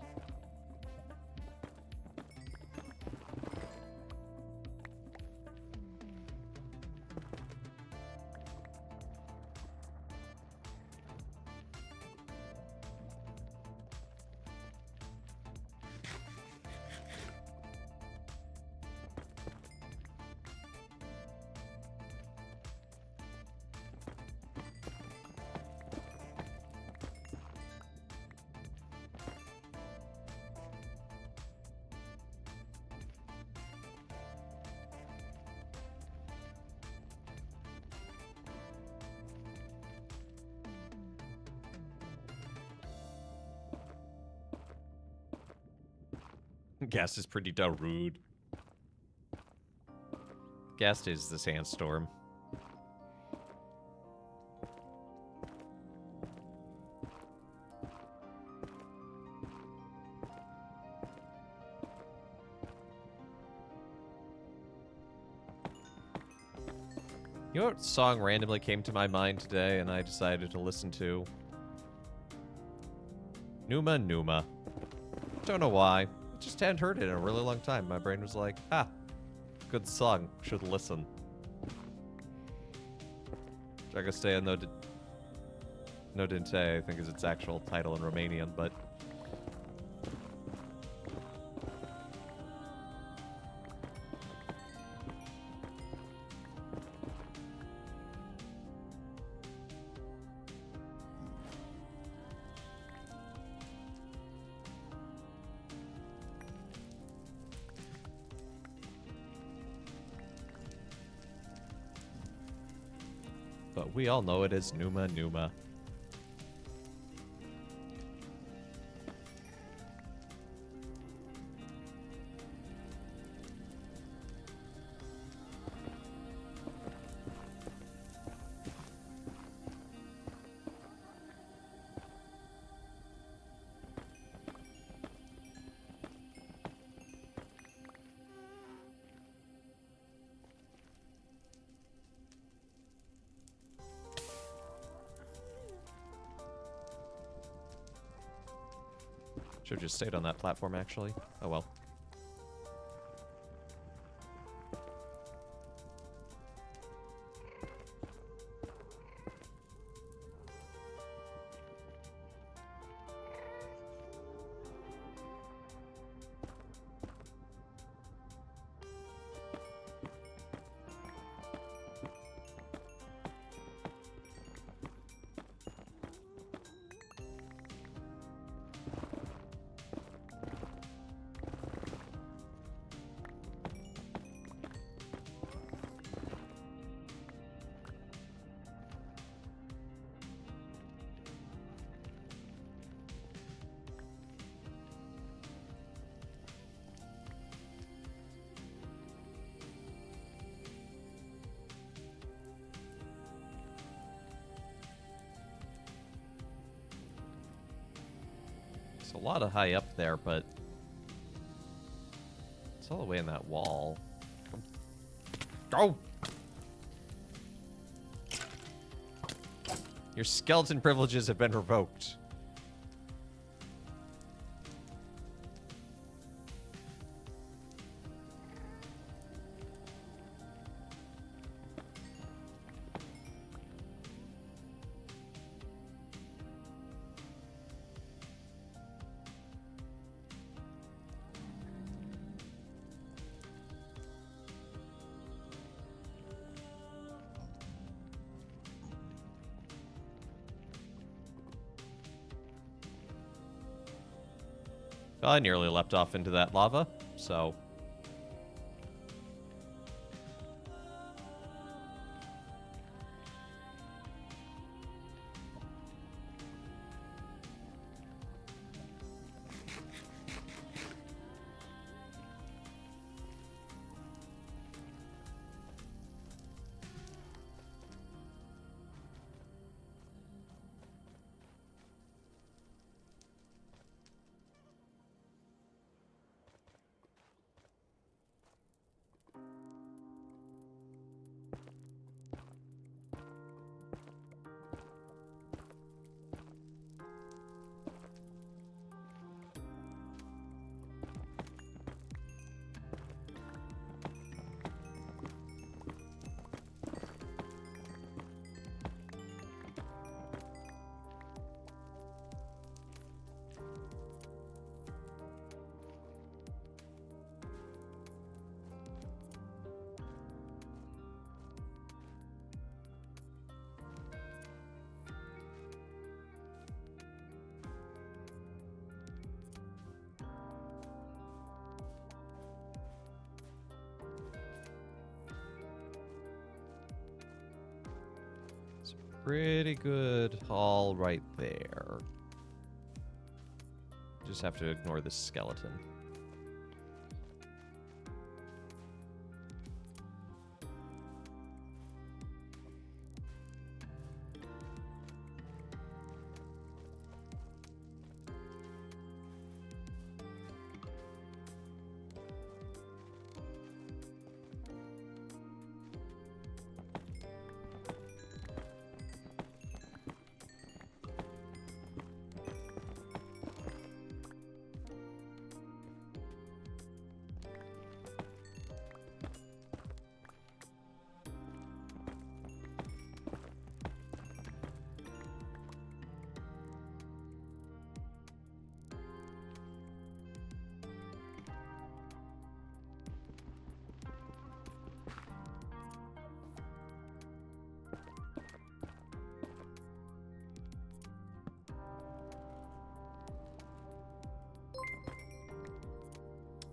Ghast is pretty darn rude. Ghast is the sandstorm. You know what song randomly came to my mind today and I decided to listen to? Numa Numa. Don't know why. I just hadn't heard it in a really long time. My brain was like, ah, good song. Should listen. Dragostea no Dinte, I think is its actual title in Romanian, but... But we all know it as Numa Numa. Should've just stayed on that platform, actually. Oh well. It's a lot of high up there, but it's all the way in that wall. Go! Your skeleton privileges have been revoked. Well, I nearly leapt off into that lava, so... Pretty good haul right there. Just have to ignore this skeleton.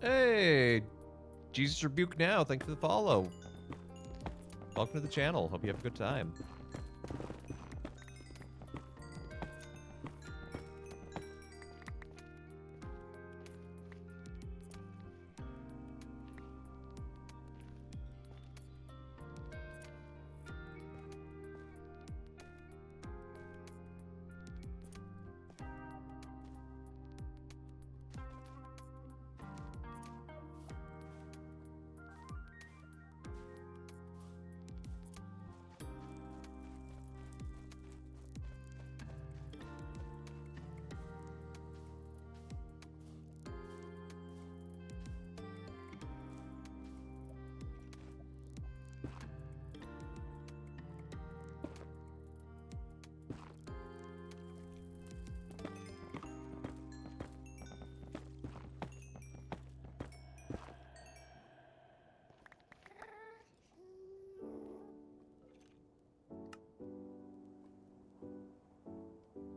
Hey, Jesus Rebuke Now, thank you for the follow. Welcome to the channel. Hope you have a good time.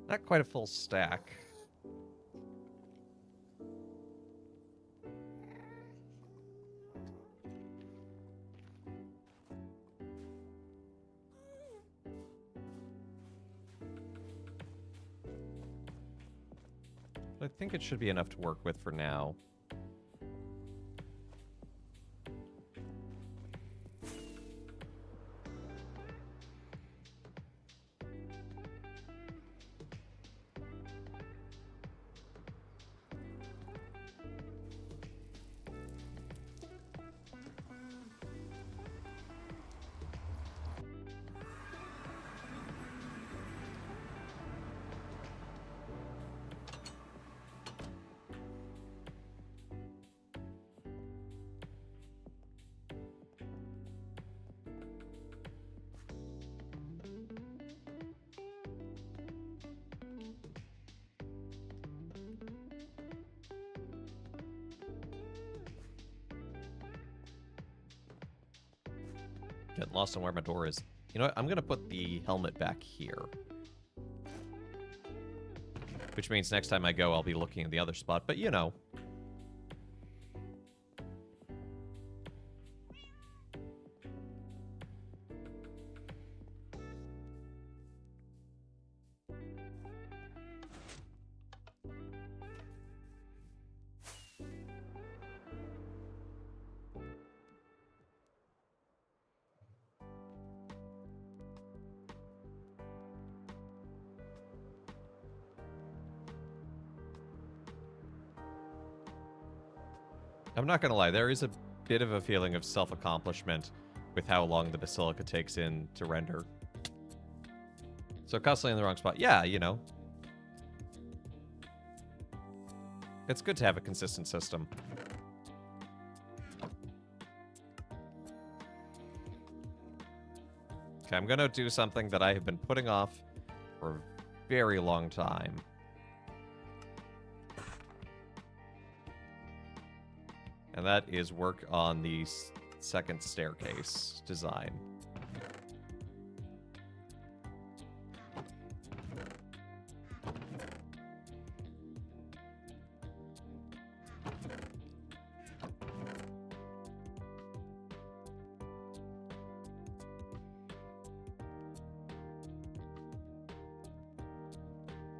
Not quite a full stack. I think it should be enough to work with for now. Getting lost on where my door is. You know what? I'm going to put the helmet back here. Which means next time I go, I'll be looking in the other spot. But, you know. I'm not going to lie, there is a bit of a feeling of self-accomplishment with how long the Basilica takes in to render. So constantly in the wrong spot. Yeah, you know. It's good to have a consistent system. Okay, I'm going to do something that I have been putting off for a very long time. And that is work on the second staircase design.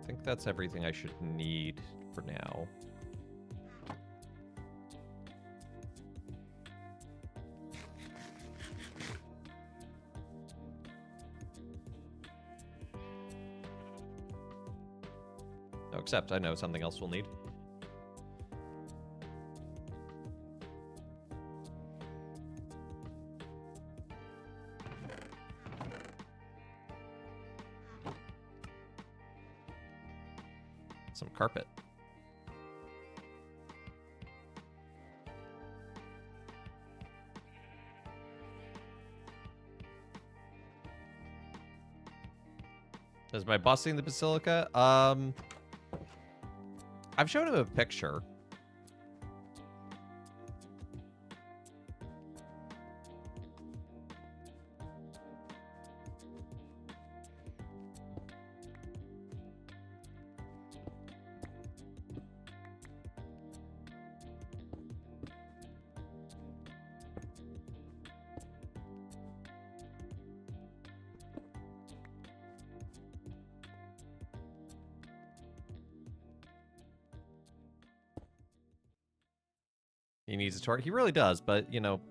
I think that's everything I should need for now. Except I know something else we'll need. Some carpet. Is my boss seeing the Basilica? I've shown him a picture. He needs a tour. He really does, but, you know,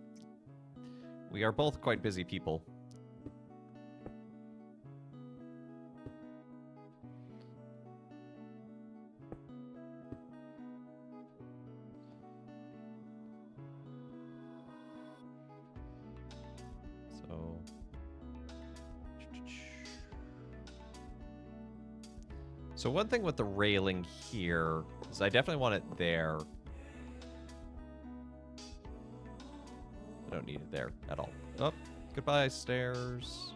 we are both quite busy people. So one thing with the railing here is I definitely want it there. I don't need it there at all. Oh, goodbye, stairs.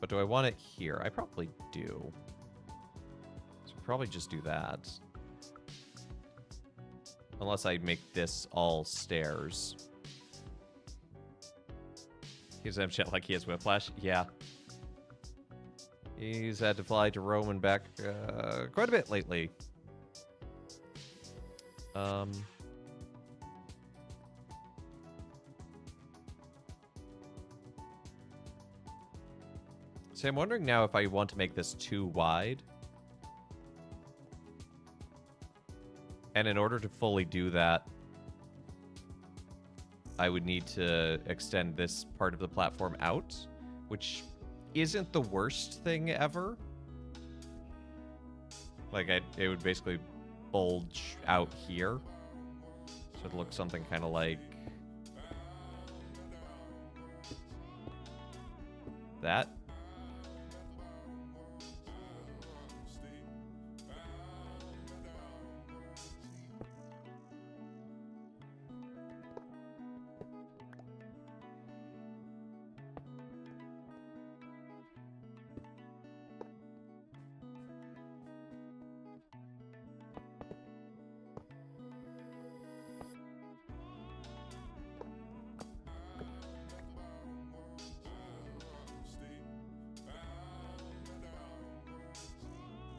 But do I want it here? I probably do. So probably just do that. Unless I make this all stairs. He's have shit like he has whiplash. Yeah. He's had to fly to Rome and back quite a bit lately. So I'm wondering now if I want to make this too wide. And in order to fully do that, I would need to extend this part of the platform out, which isn't the worst thing ever. Like, it would basically bulge out here. So it looks something kind of like that.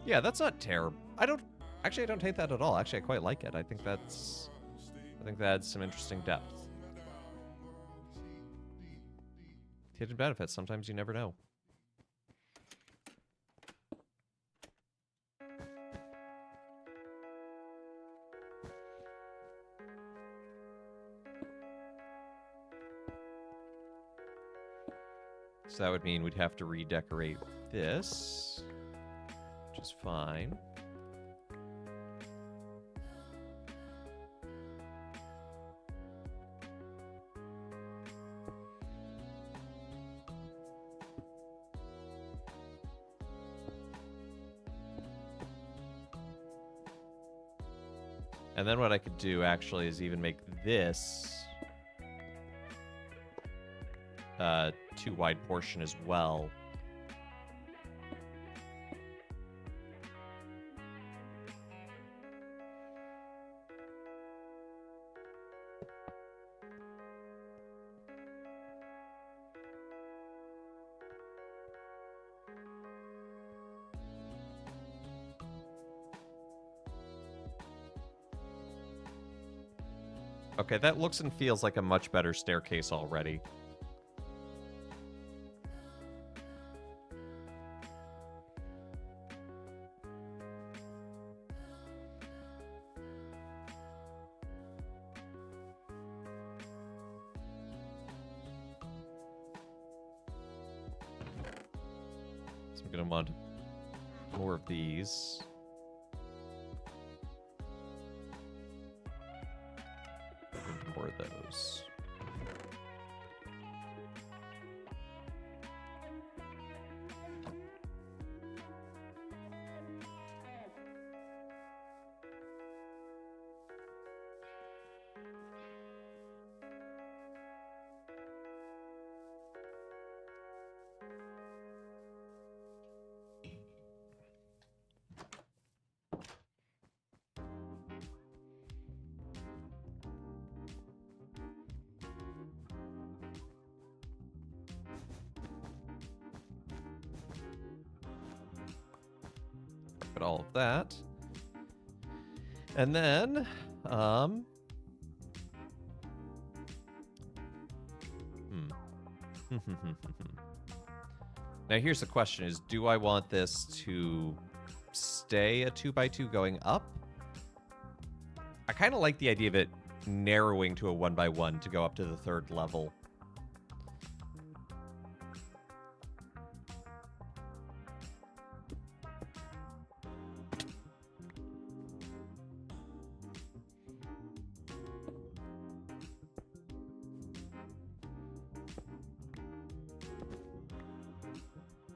Yeah, that's not terrible. I don't hate that at all. Actually, I quite like it. I think that adds some interesting depth. Hidden benefits. Sometimes you never know. So that would mean we'd have to redecorate this, which is fine. And then what I could do actually is even make this too wide portion as well. Okay, that looks and feels like a much better staircase already. So I'm gonna want more of these. More of those. All of that. And then, Now here's the question is, do I want this to stay a 2x2 going up? I kind of like the idea of it narrowing to a 1x1 to go up to the third level.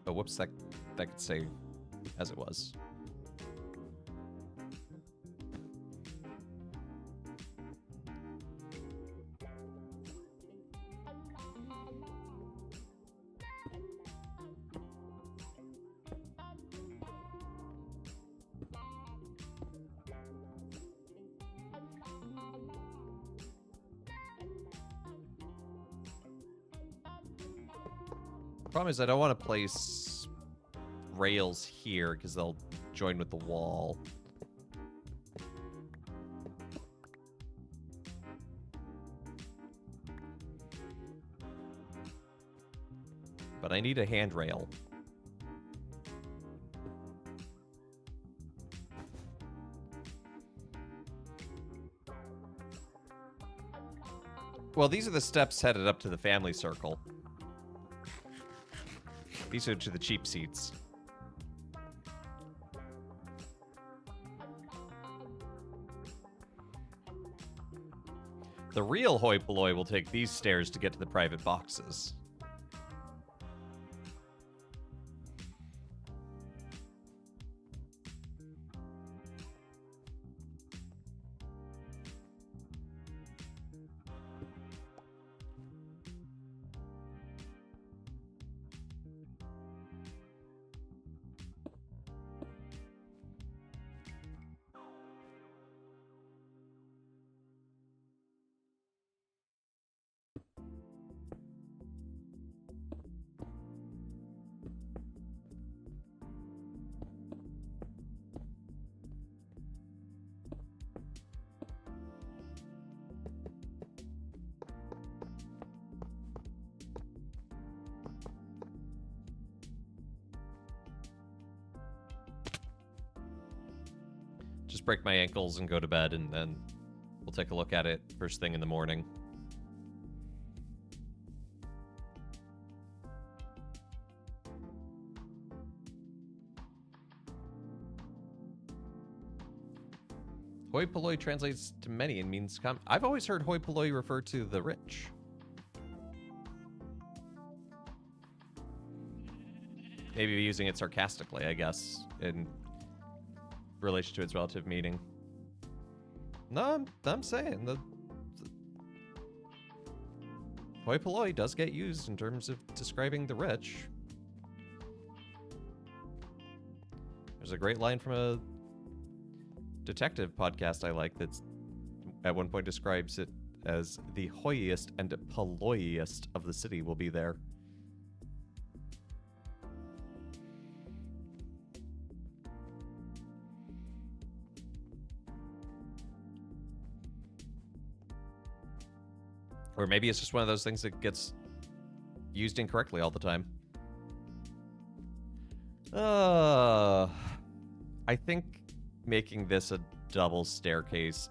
Oh, whoops, that could stay as it was. Problem is I don't want to place rails here because they'll join with the wall. But I need a handrail. Well, these are the steps headed up to the family circle. These are to the cheap seats. The real hoi polloi will take these stairs to get to the private boxes. break my ankles and go to bed, and then we'll take a look at it first thing in the morning. Hoi polloi translates to many and means I've always heard hoi polloi refer to the rich. Maybe using it sarcastically, I guess, in relation to its relative meaning. No, I'm saying the hoi polloi does get used in terms of describing the rich. There's a great line from a detective podcast I like that's at one point describes it as the hoiest and polloiest of the city will be there. Or maybe it's just one of those things that gets used incorrectly all the time. I think making this a double staircase,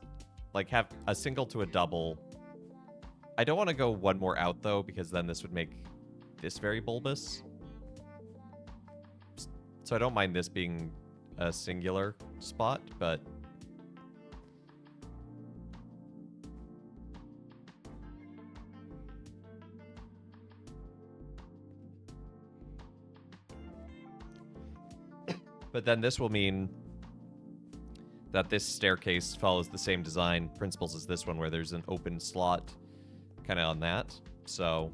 like have a single to a double. I don't want to go one more out though, because then this would make this very bulbous. So I don't mind this being a singular spot, but then this will mean that this staircase follows the same design principles as this one, where there's an open slot kind of on that. So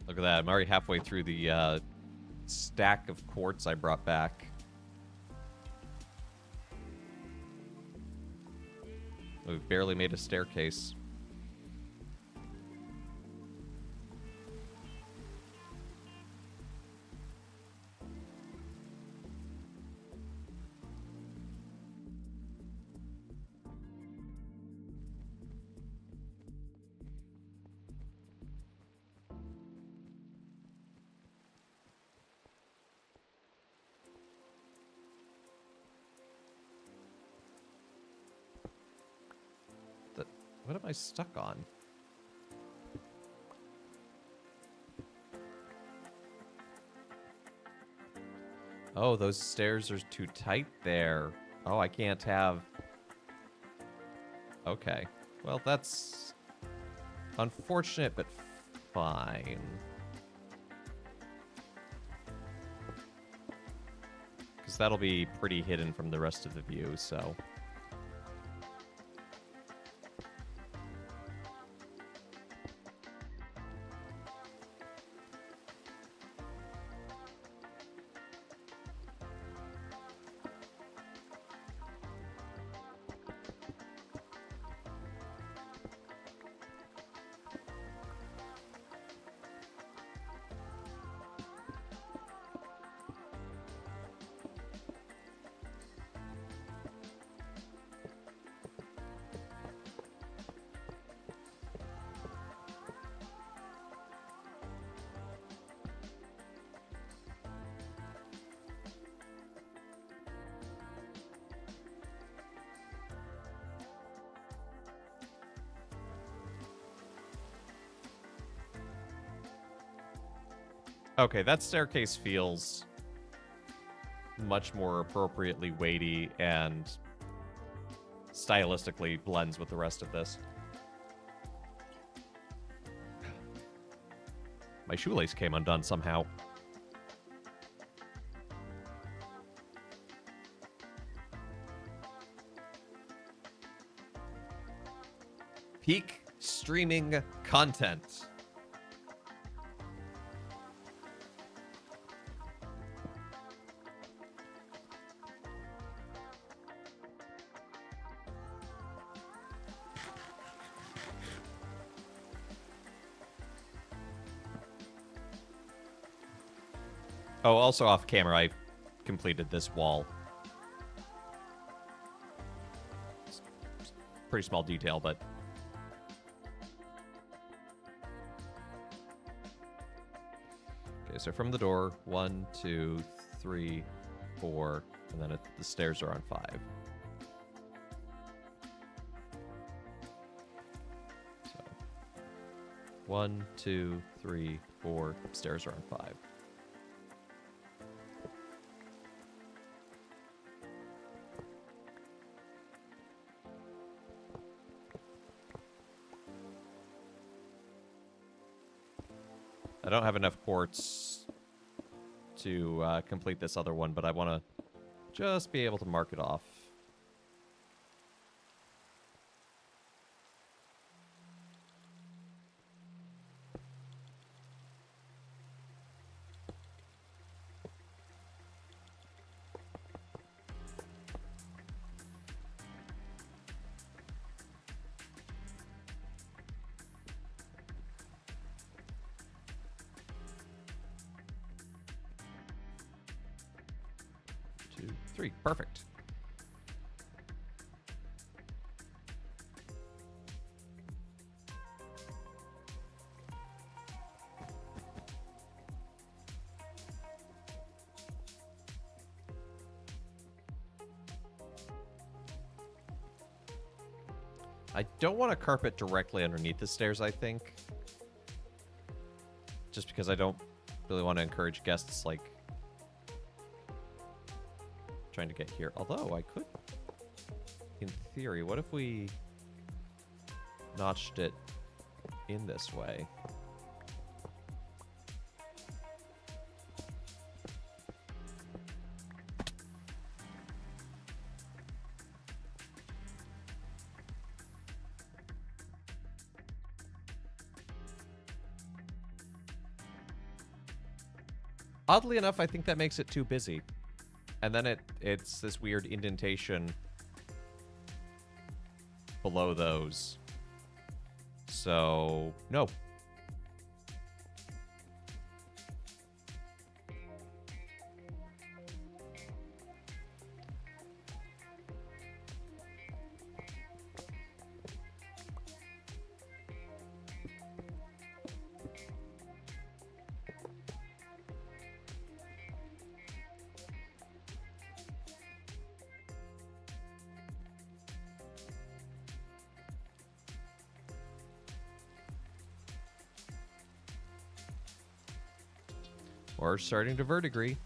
look at that. I'm already halfway through the stack of quartz I brought back. We've barely made a staircase. What am I stuck on? Oh, those stairs are too tight there. Oh, I can't have... Okay. Well, that's unfortunate, but fine. Because that'll be pretty hidden from the rest of the view, so... Okay, that staircase feels much more appropriately weighty and stylistically blends with the rest of this. My shoelace came undone somehow. Peak streaming content. Oh, also off camera, I completed this wall. It's pretty small detail, but... Okay, so from the door, 1, 2, 3, 4, and then the stairs are on 5. So 1, 2, 3, 4, stairs are on 5. I don't have enough quartz to complete this other one, but I want to just be able to mark it off. Two, three, perfect. I don't want to carpet directly underneath the stairs, I think. Just because I don't really want to encourage guests, like, trying to get here. Although, I could, in theory, what if we notched it in this way? Oddly enough, I think that makes it too busy. And then it's this weird indentation below those. So, no. Or starting to verdigris.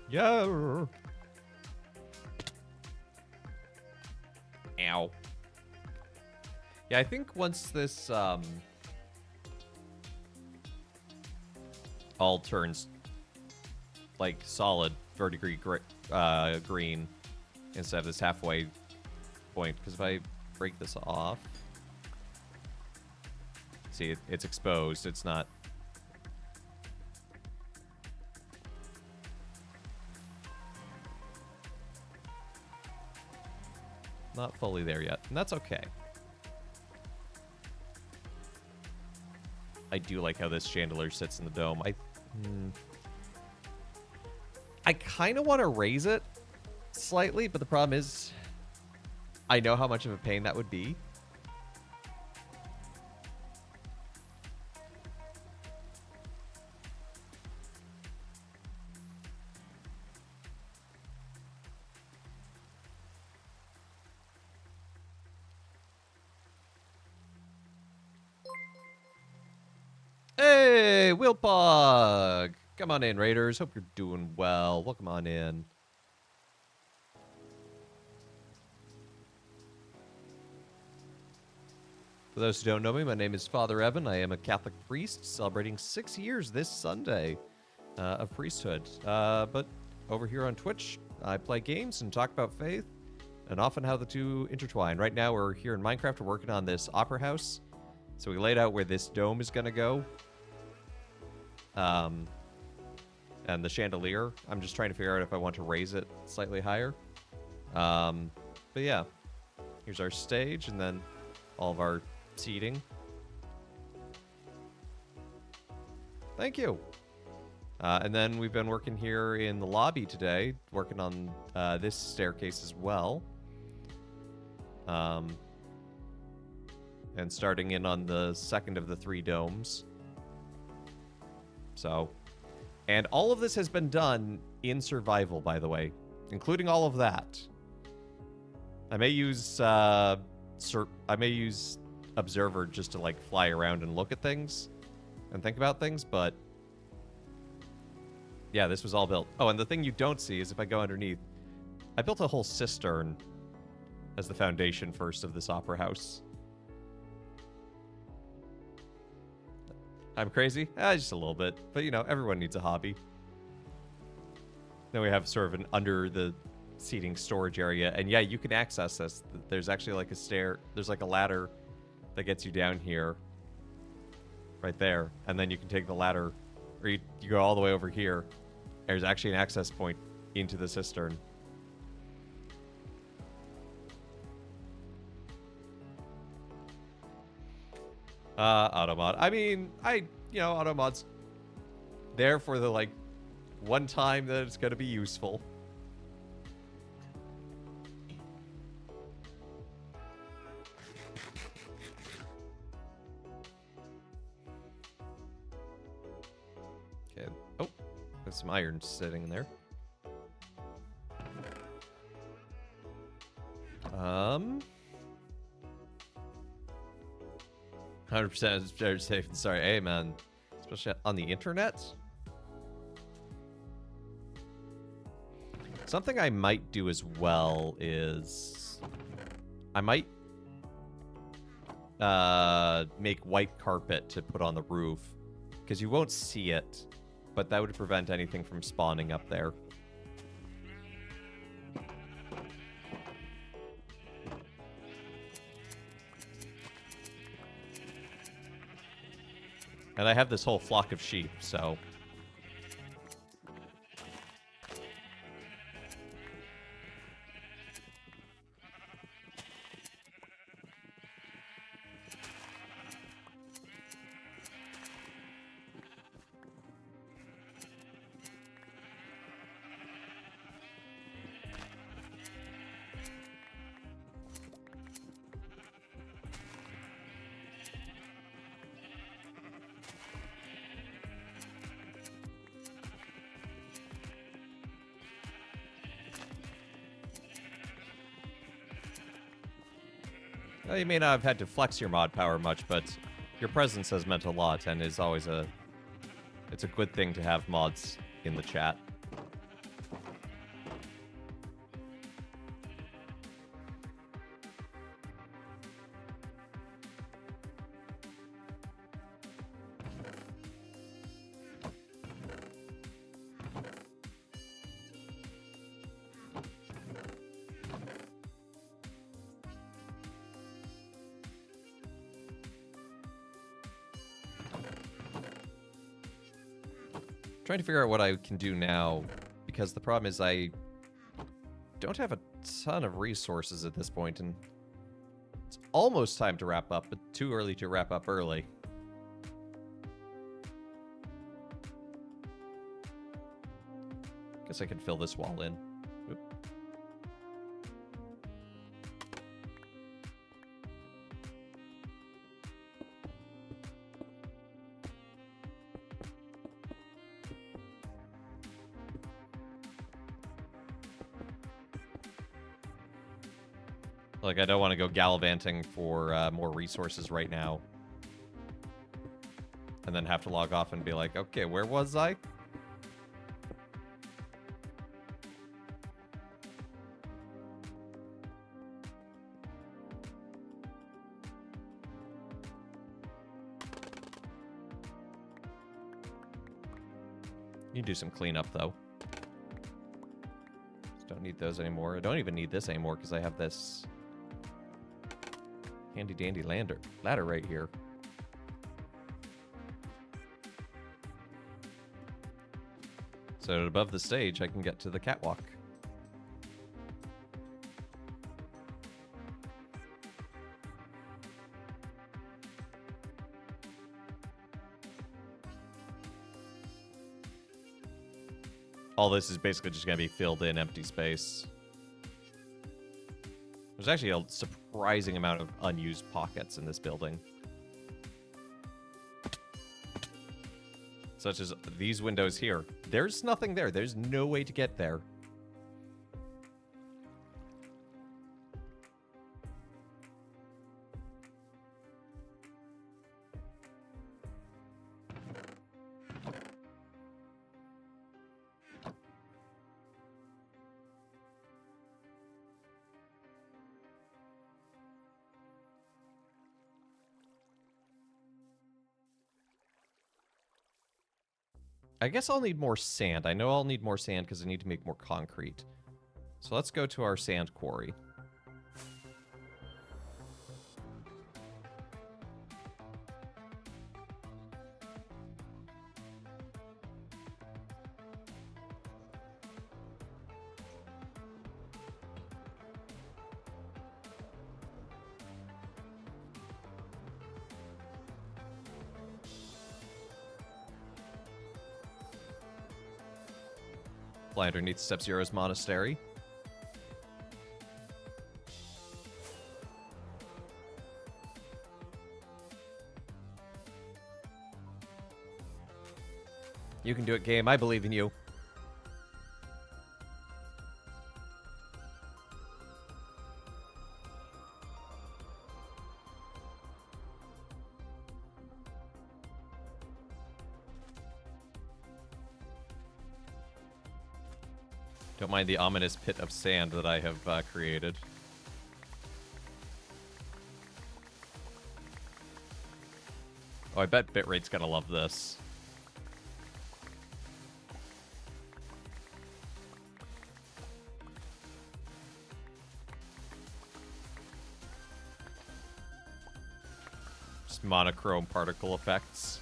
Yeah. Ow. Yeah, I think once this all turns like solid verdigris green instead of this halfway point, because if I break this off, see, it's exposed. It's not. Not fully there yet, and that's okay. I do like how this chandelier sits in the dome. I kind of want to raise it slightly, but the problem is I know how much of a pain that would be. Hey, Wilpog! Come on in, Raiders. Hope you're doing well. Welcome on in. For those who don't know me, my name is Father Evan. I am a Catholic priest celebrating 6 years this Sunday of priesthood. But over here on Twitch, I play games and talk about faith and often how the two intertwine. Right now, we're here in Minecraft. We're working on this opera house. So we laid out where this dome is going to go. And the chandelier, I'm just trying to figure out if I want to raise it slightly higher. But yeah, here's our stage, and then all of our seating. Thank you. And then we've been working here in the lobby today, working on this staircase as well. And starting in on the second of the 3 domes. So, and all of this has been done in survival, by the way, including all of that. I may use Observer just to like fly around and look at things and think about things, but yeah, this was all built. Oh, and the thing you don't see is if I go underneath, I built a whole cistern as the foundation first of this opera house. I'm crazy? Just a little bit. But, you know, everyone needs a hobby. Then we have sort of an under the seating storage area. And yeah, you can access this. There's actually like there's like a ladder that gets you down here. Right there. And then you can take the ladder, or you go all the way over here. There's actually an access point into the cistern. Automod. I mean, Automod's there for the, like, one time that it's going to be useful. Okay. Oh, there's some iron sitting in there. 100% is very safe and sorry. Hey, man. Especially on the internet. Something I might do as well is I might make white carpet to put on the roof, because you won't see it, but that would prevent anything from spawning up there. And I have this whole flock of sheep, so... Well, you may not have had to flex your mod power much, but your presence has meant a lot, and is always it's a good thing to have mods in the chat. Trying to figure out what I can do now, because the problem is I don't have a ton of resources at this point, and it's almost time to wrap up, but too early to wrap up early. Guess I can fill this wall in. Oop. Like, I don't want to go gallivanting for more resources right now. And then have to log off and be like, okay, where was I? You do some cleanup, though. Just don't need those anymore. I don't even need this anymore because I have this handy dandy ladder right here. So above the stage, I can get to the catwalk. All this is basically just going to be filled in empty space. There's actually a surprising amount of unused pockets in this building. Such as these windows here. There's nothing there. There's no way to get there. I guess I'll need more sand. I know I'll need more sand because I need to make more concrete. So let's go to our sand quarry. Fly underneath Sub-Zero's monastery. You can do it, game. I believe in you. Don't mind the ominous pit of sand that I have created. Oh, I bet Bitrate's gonna love this. Just monochrome particle effects.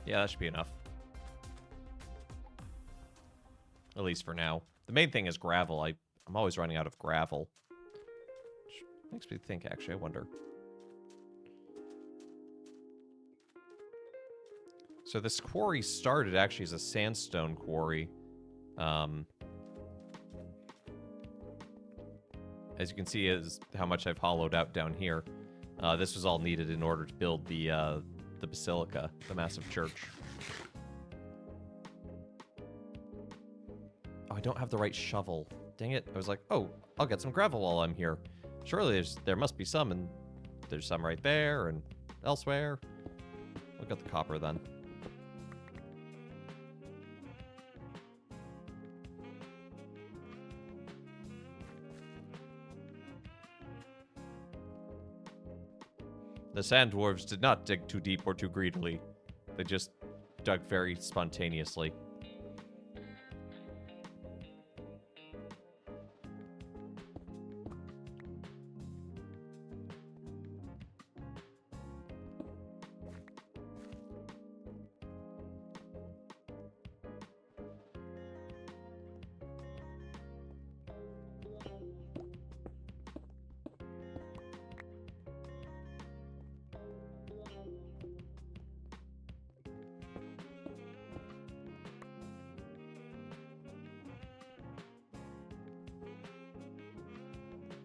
Yeah, that should be enough. At least for now. The main thing is gravel. I'm always running out of gravel. Which makes me think, actually, I wonder. So this quarry started actually as a sandstone quarry. As you can see, is how much I've hollowed out down here. This was all needed in order to build the basilica, the massive church. Oh, I don't have the right shovel. Dang it. I was like, oh, I'll get some gravel while I'm here. Surely there must be some, and there's some right there and elsewhere. We'll get the copper then. The sand dwarves did not dig too deep or too greedily. They just dug very spontaneously.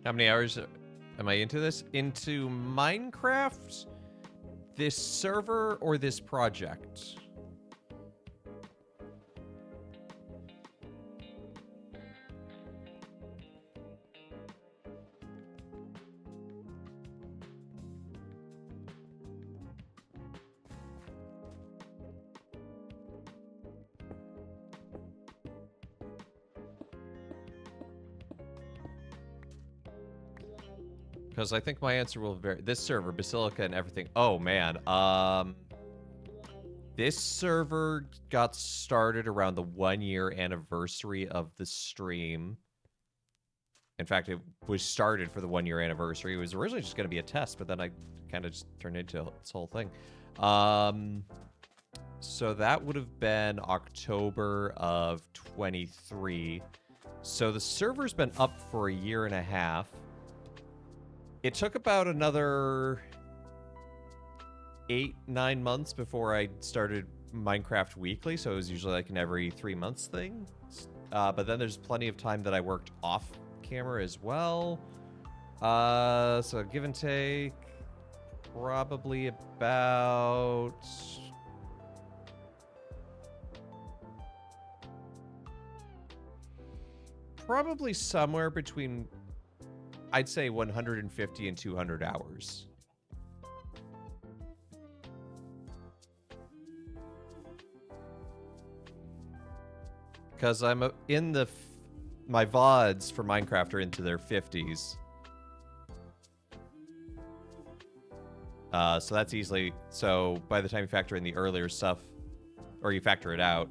How many hours am I into this? Into Minecraft, this server, or this project? Because I think my answer will vary. This server, Basilica and everything. Oh, man. This server got started around the 1-year anniversary of the stream. In fact, it was started for the 1-year anniversary. It was originally just going to be a test, but then I kind of just turned into this whole thing. So that would have been October of 23. So the server's been up for 1.5 years. It took about another 8-9 months before I started Minecraft Weekly, so it was usually like an every 3 months thing. But then there's plenty of time that I worked off camera as well. So give and take, probably about... Probably somewhere between, I'd say 150 and 200 hours. Because I'm in the... my VODs for Minecraft are into their 50s. So that's easily... So by the time you factor in the earlier stuff, or you factor it out,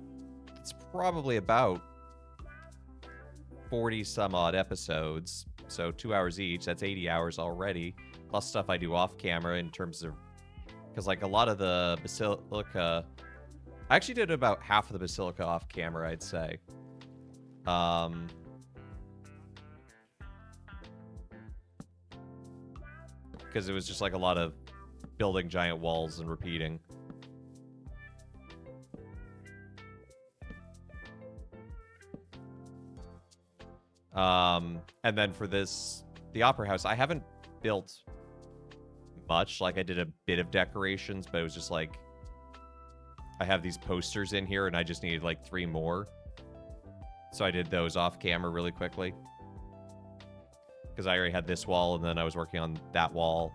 it's probably about 40 some odd episodes. So 2 hours each. That's 80 hours already. Plus stuff I do off camera in terms of... Because like a lot of the Basilica... I actually did about half of the Basilica off camera, I'd say. Because it was just like a lot of building giant walls and repeating. And then for this, the Opera House, I haven't built much. Like I did a bit of decorations, but it was just like, I have these posters in here and I just needed like 3 more. So I did those off camera really quickly. Because I already had this wall and then I was working on that wall.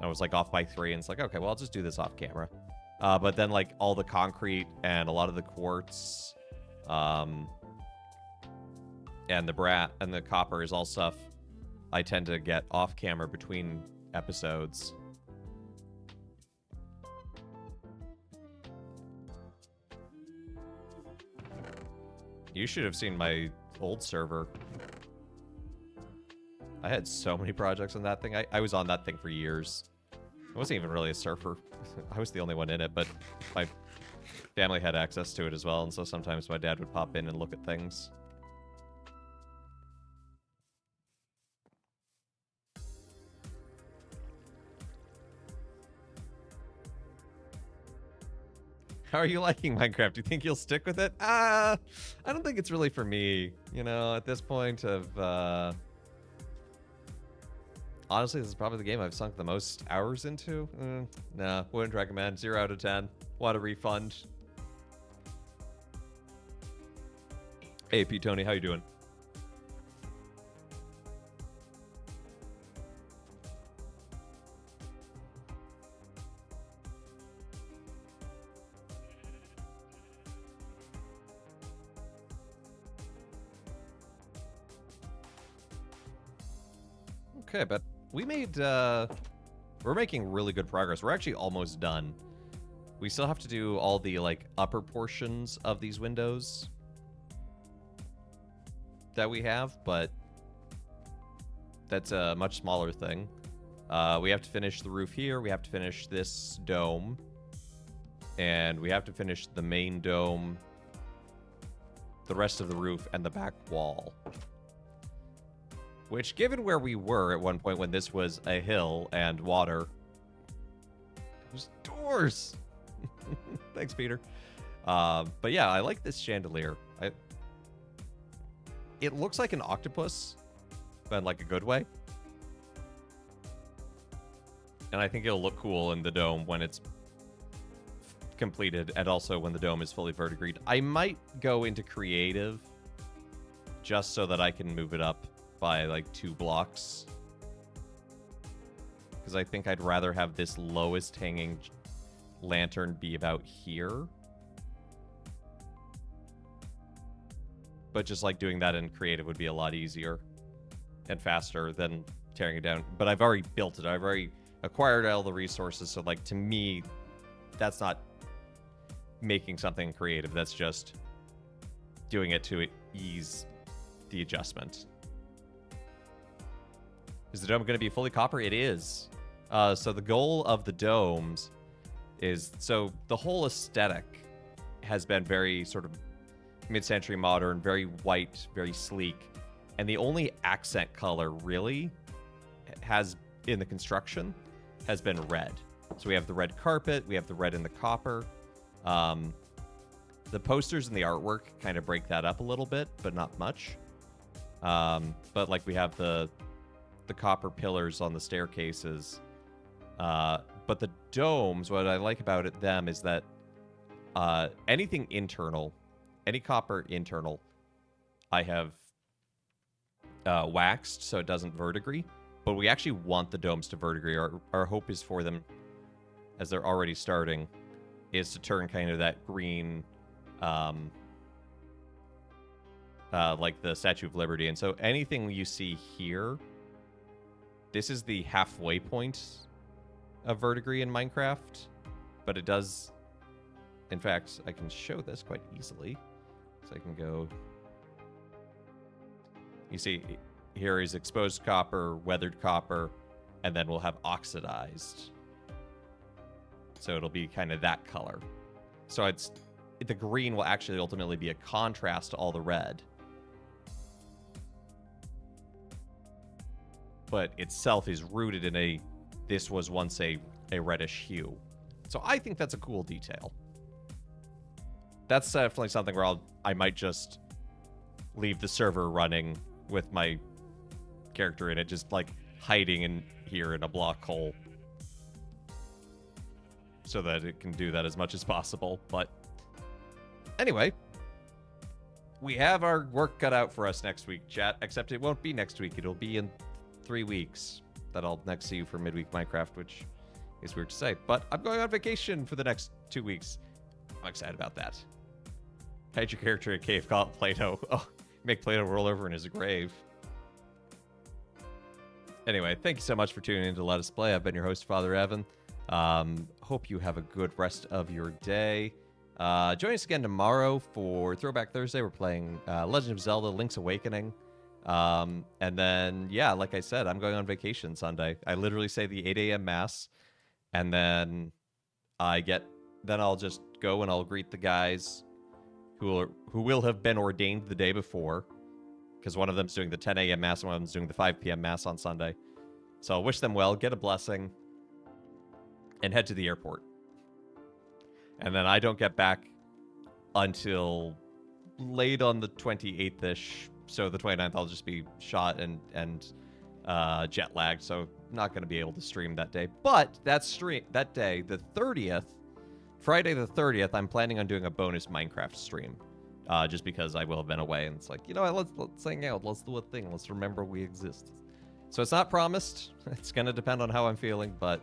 I was like off by 3 and it's like, okay, well, I'll just do this off camera. But then like all the concrete and a lot of the quartz, and the brat and the copper is all stuff I tend to get off camera between episodes. You should have seen my old server. I had so many projects on that thing. I was on that thing for years. I wasn't even really a surfer. I was the only one in it, but my family had access to it as well, and so sometimes my dad would pop in and look at things. How are you liking Minecraft? Do you think you'll stick with it? I don't think it's really for me. You know, at this point of... Honestly, this is probably the game I've sunk the most hours into. Nah, wouldn't recommend. 0 out of 10. Want a refund. Hey, P. Tony, how you doing? Okay, but we made, we're making really good progress. We're actually almost done. We still have to do all the, like, upper portions of these windows that we have, but that's a much smaller thing. We have to finish the roof here. We have to finish this dome. And we have to finish the main dome, the rest of the roof, and the back wall. Which, given where we were at one point when this was a hill and water... There's doors! Thanks, Peter. But yeah, I like this chandelier. It looks like an octopus, but like a good way. And I think it'll look cool in the dome when it's completed, and also when the dome is fully verdigreed. I might go into creative just so that I can move it up by like 2 blocks. Because I think I'd rather have this lowest hanging lantern be about here. But just like doing that in creative would be a lot easier and faster than tearing it down. But I've already built it. I've already acquired all the resources. So like to me, that's not making something creative. That's just doing it to ease the adjustment. Is the dome going to be fully copper? It is. So the goal of the domes is, so the whole aesthetic has been very sort of mid-century modern, very white, very sleek. And the only accent color really has in the construction has been red. So we have the red carpet, we have the red in the copper. The posters and the artwork kind of break that up a little bit, but not much. But like we have the copper pillars on the staircases. But the domes, what I like about them is that anything internal, any copper internal, I have waxed so it doesn't verdigris. But we actually want the domes to verdigris. Our hope is for them, as they're already starting, is to turn kind of that green, like the Statue of Liberty. And so anything you see here, this is the halfway point of verdigris in Minecraft. But it does, in fact, I can show this quite easily. So I can go, you see, here is exposed copper, weathered copper, and then we'll have oxidized. So it'll be kind of that color. So the green will actually ultimately be a contrast to all the red. But itself is rooted in this was once a reddish hue. So I think that's a cool detail. That's definitely something where I might just leave the server running with my character in it, just like hiding in here in a block hole, so that it can do that as much as possible. But anyway, we have our work cut out for us next week, chat, except it won't be next week. It'll be in 3 weeks that I'll next see you for Midweek Minecraft, which is weird to say, but I'm going on vacation for the next 2 weeks. I'm excited about that. Hide your character in a cave, call it Plato. Oh, make Plato roll over in his grave. Anyway, thank you so much for tuning in to Let Us Play. I've been your host, Father Evan. Hope you have a good rest of your day. Join us again tomorrow for Throwback Thursday. We're playing Legend of Zelda Link's Awakening. And then, yeah, like I said, I'm going on vacation Sunday. I literally say the 8 a.m. Mass, and then I'll just go and I'll greet the guys who will have been ordained the day before, because one of them's doing the 10 a.m. Mass and one of them's doing the 5 p.m. Mass on Sunday. So I'll wish them well, get a blessing, and head to the airport. And then I don't get back until late on the 28th-ish. So the 29th, I'll just be shot and jet lagged, so not going to be able to stream that day. But that day, the 30th, Friday the 30th, I'm planning on doing a bonus Minecraft stream. Just because I will have been away, and it's like, you know what, let's hang out, let's do a thing, let's remember we exist. So it's not promised. It's going to depend on how I'm feeling, but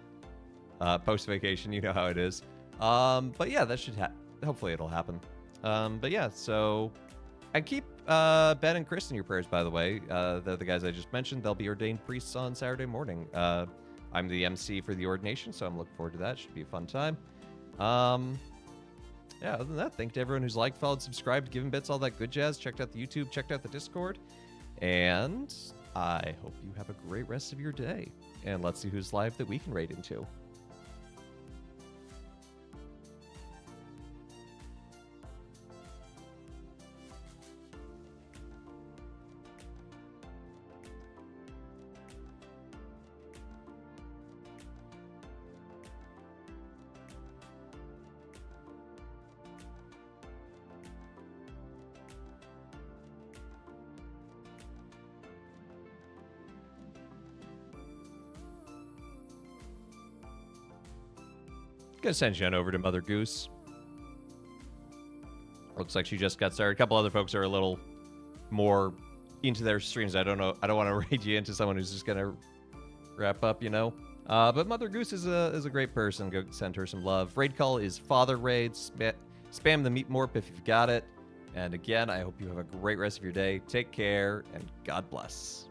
post-vacation, you know how it is. But yeah, that should hopefully it'll happen. But yeah, so... And keep Ben and Chris in your prayers, by the way. They're the guys I just mentioned. They'll be ordained priests on Saturday morning. I'm the MC for the ordination, so I'm looking forward to that. Should be a fun time. Yeah, other than that, thank you to everyone who's liked, followed, subscribed, given bits, all that good jazz. Checked out the YouTube, checked out the Discord. And I hope you have a great rest of your day. And let's see who's live that we can raid into. gonna send you on over to Mother Goose. Looks like she just got started. A couple other folks are a little more into their streams. I don't know. I don't want to raid you into someone who's just gonna wrap up, you know. But Mother Goose is a great person. Go send her some love. Raid call is Father Raid. Spam the meat morp if you've got it. And again, I hope you have a great rest of your day. Take care and God bless.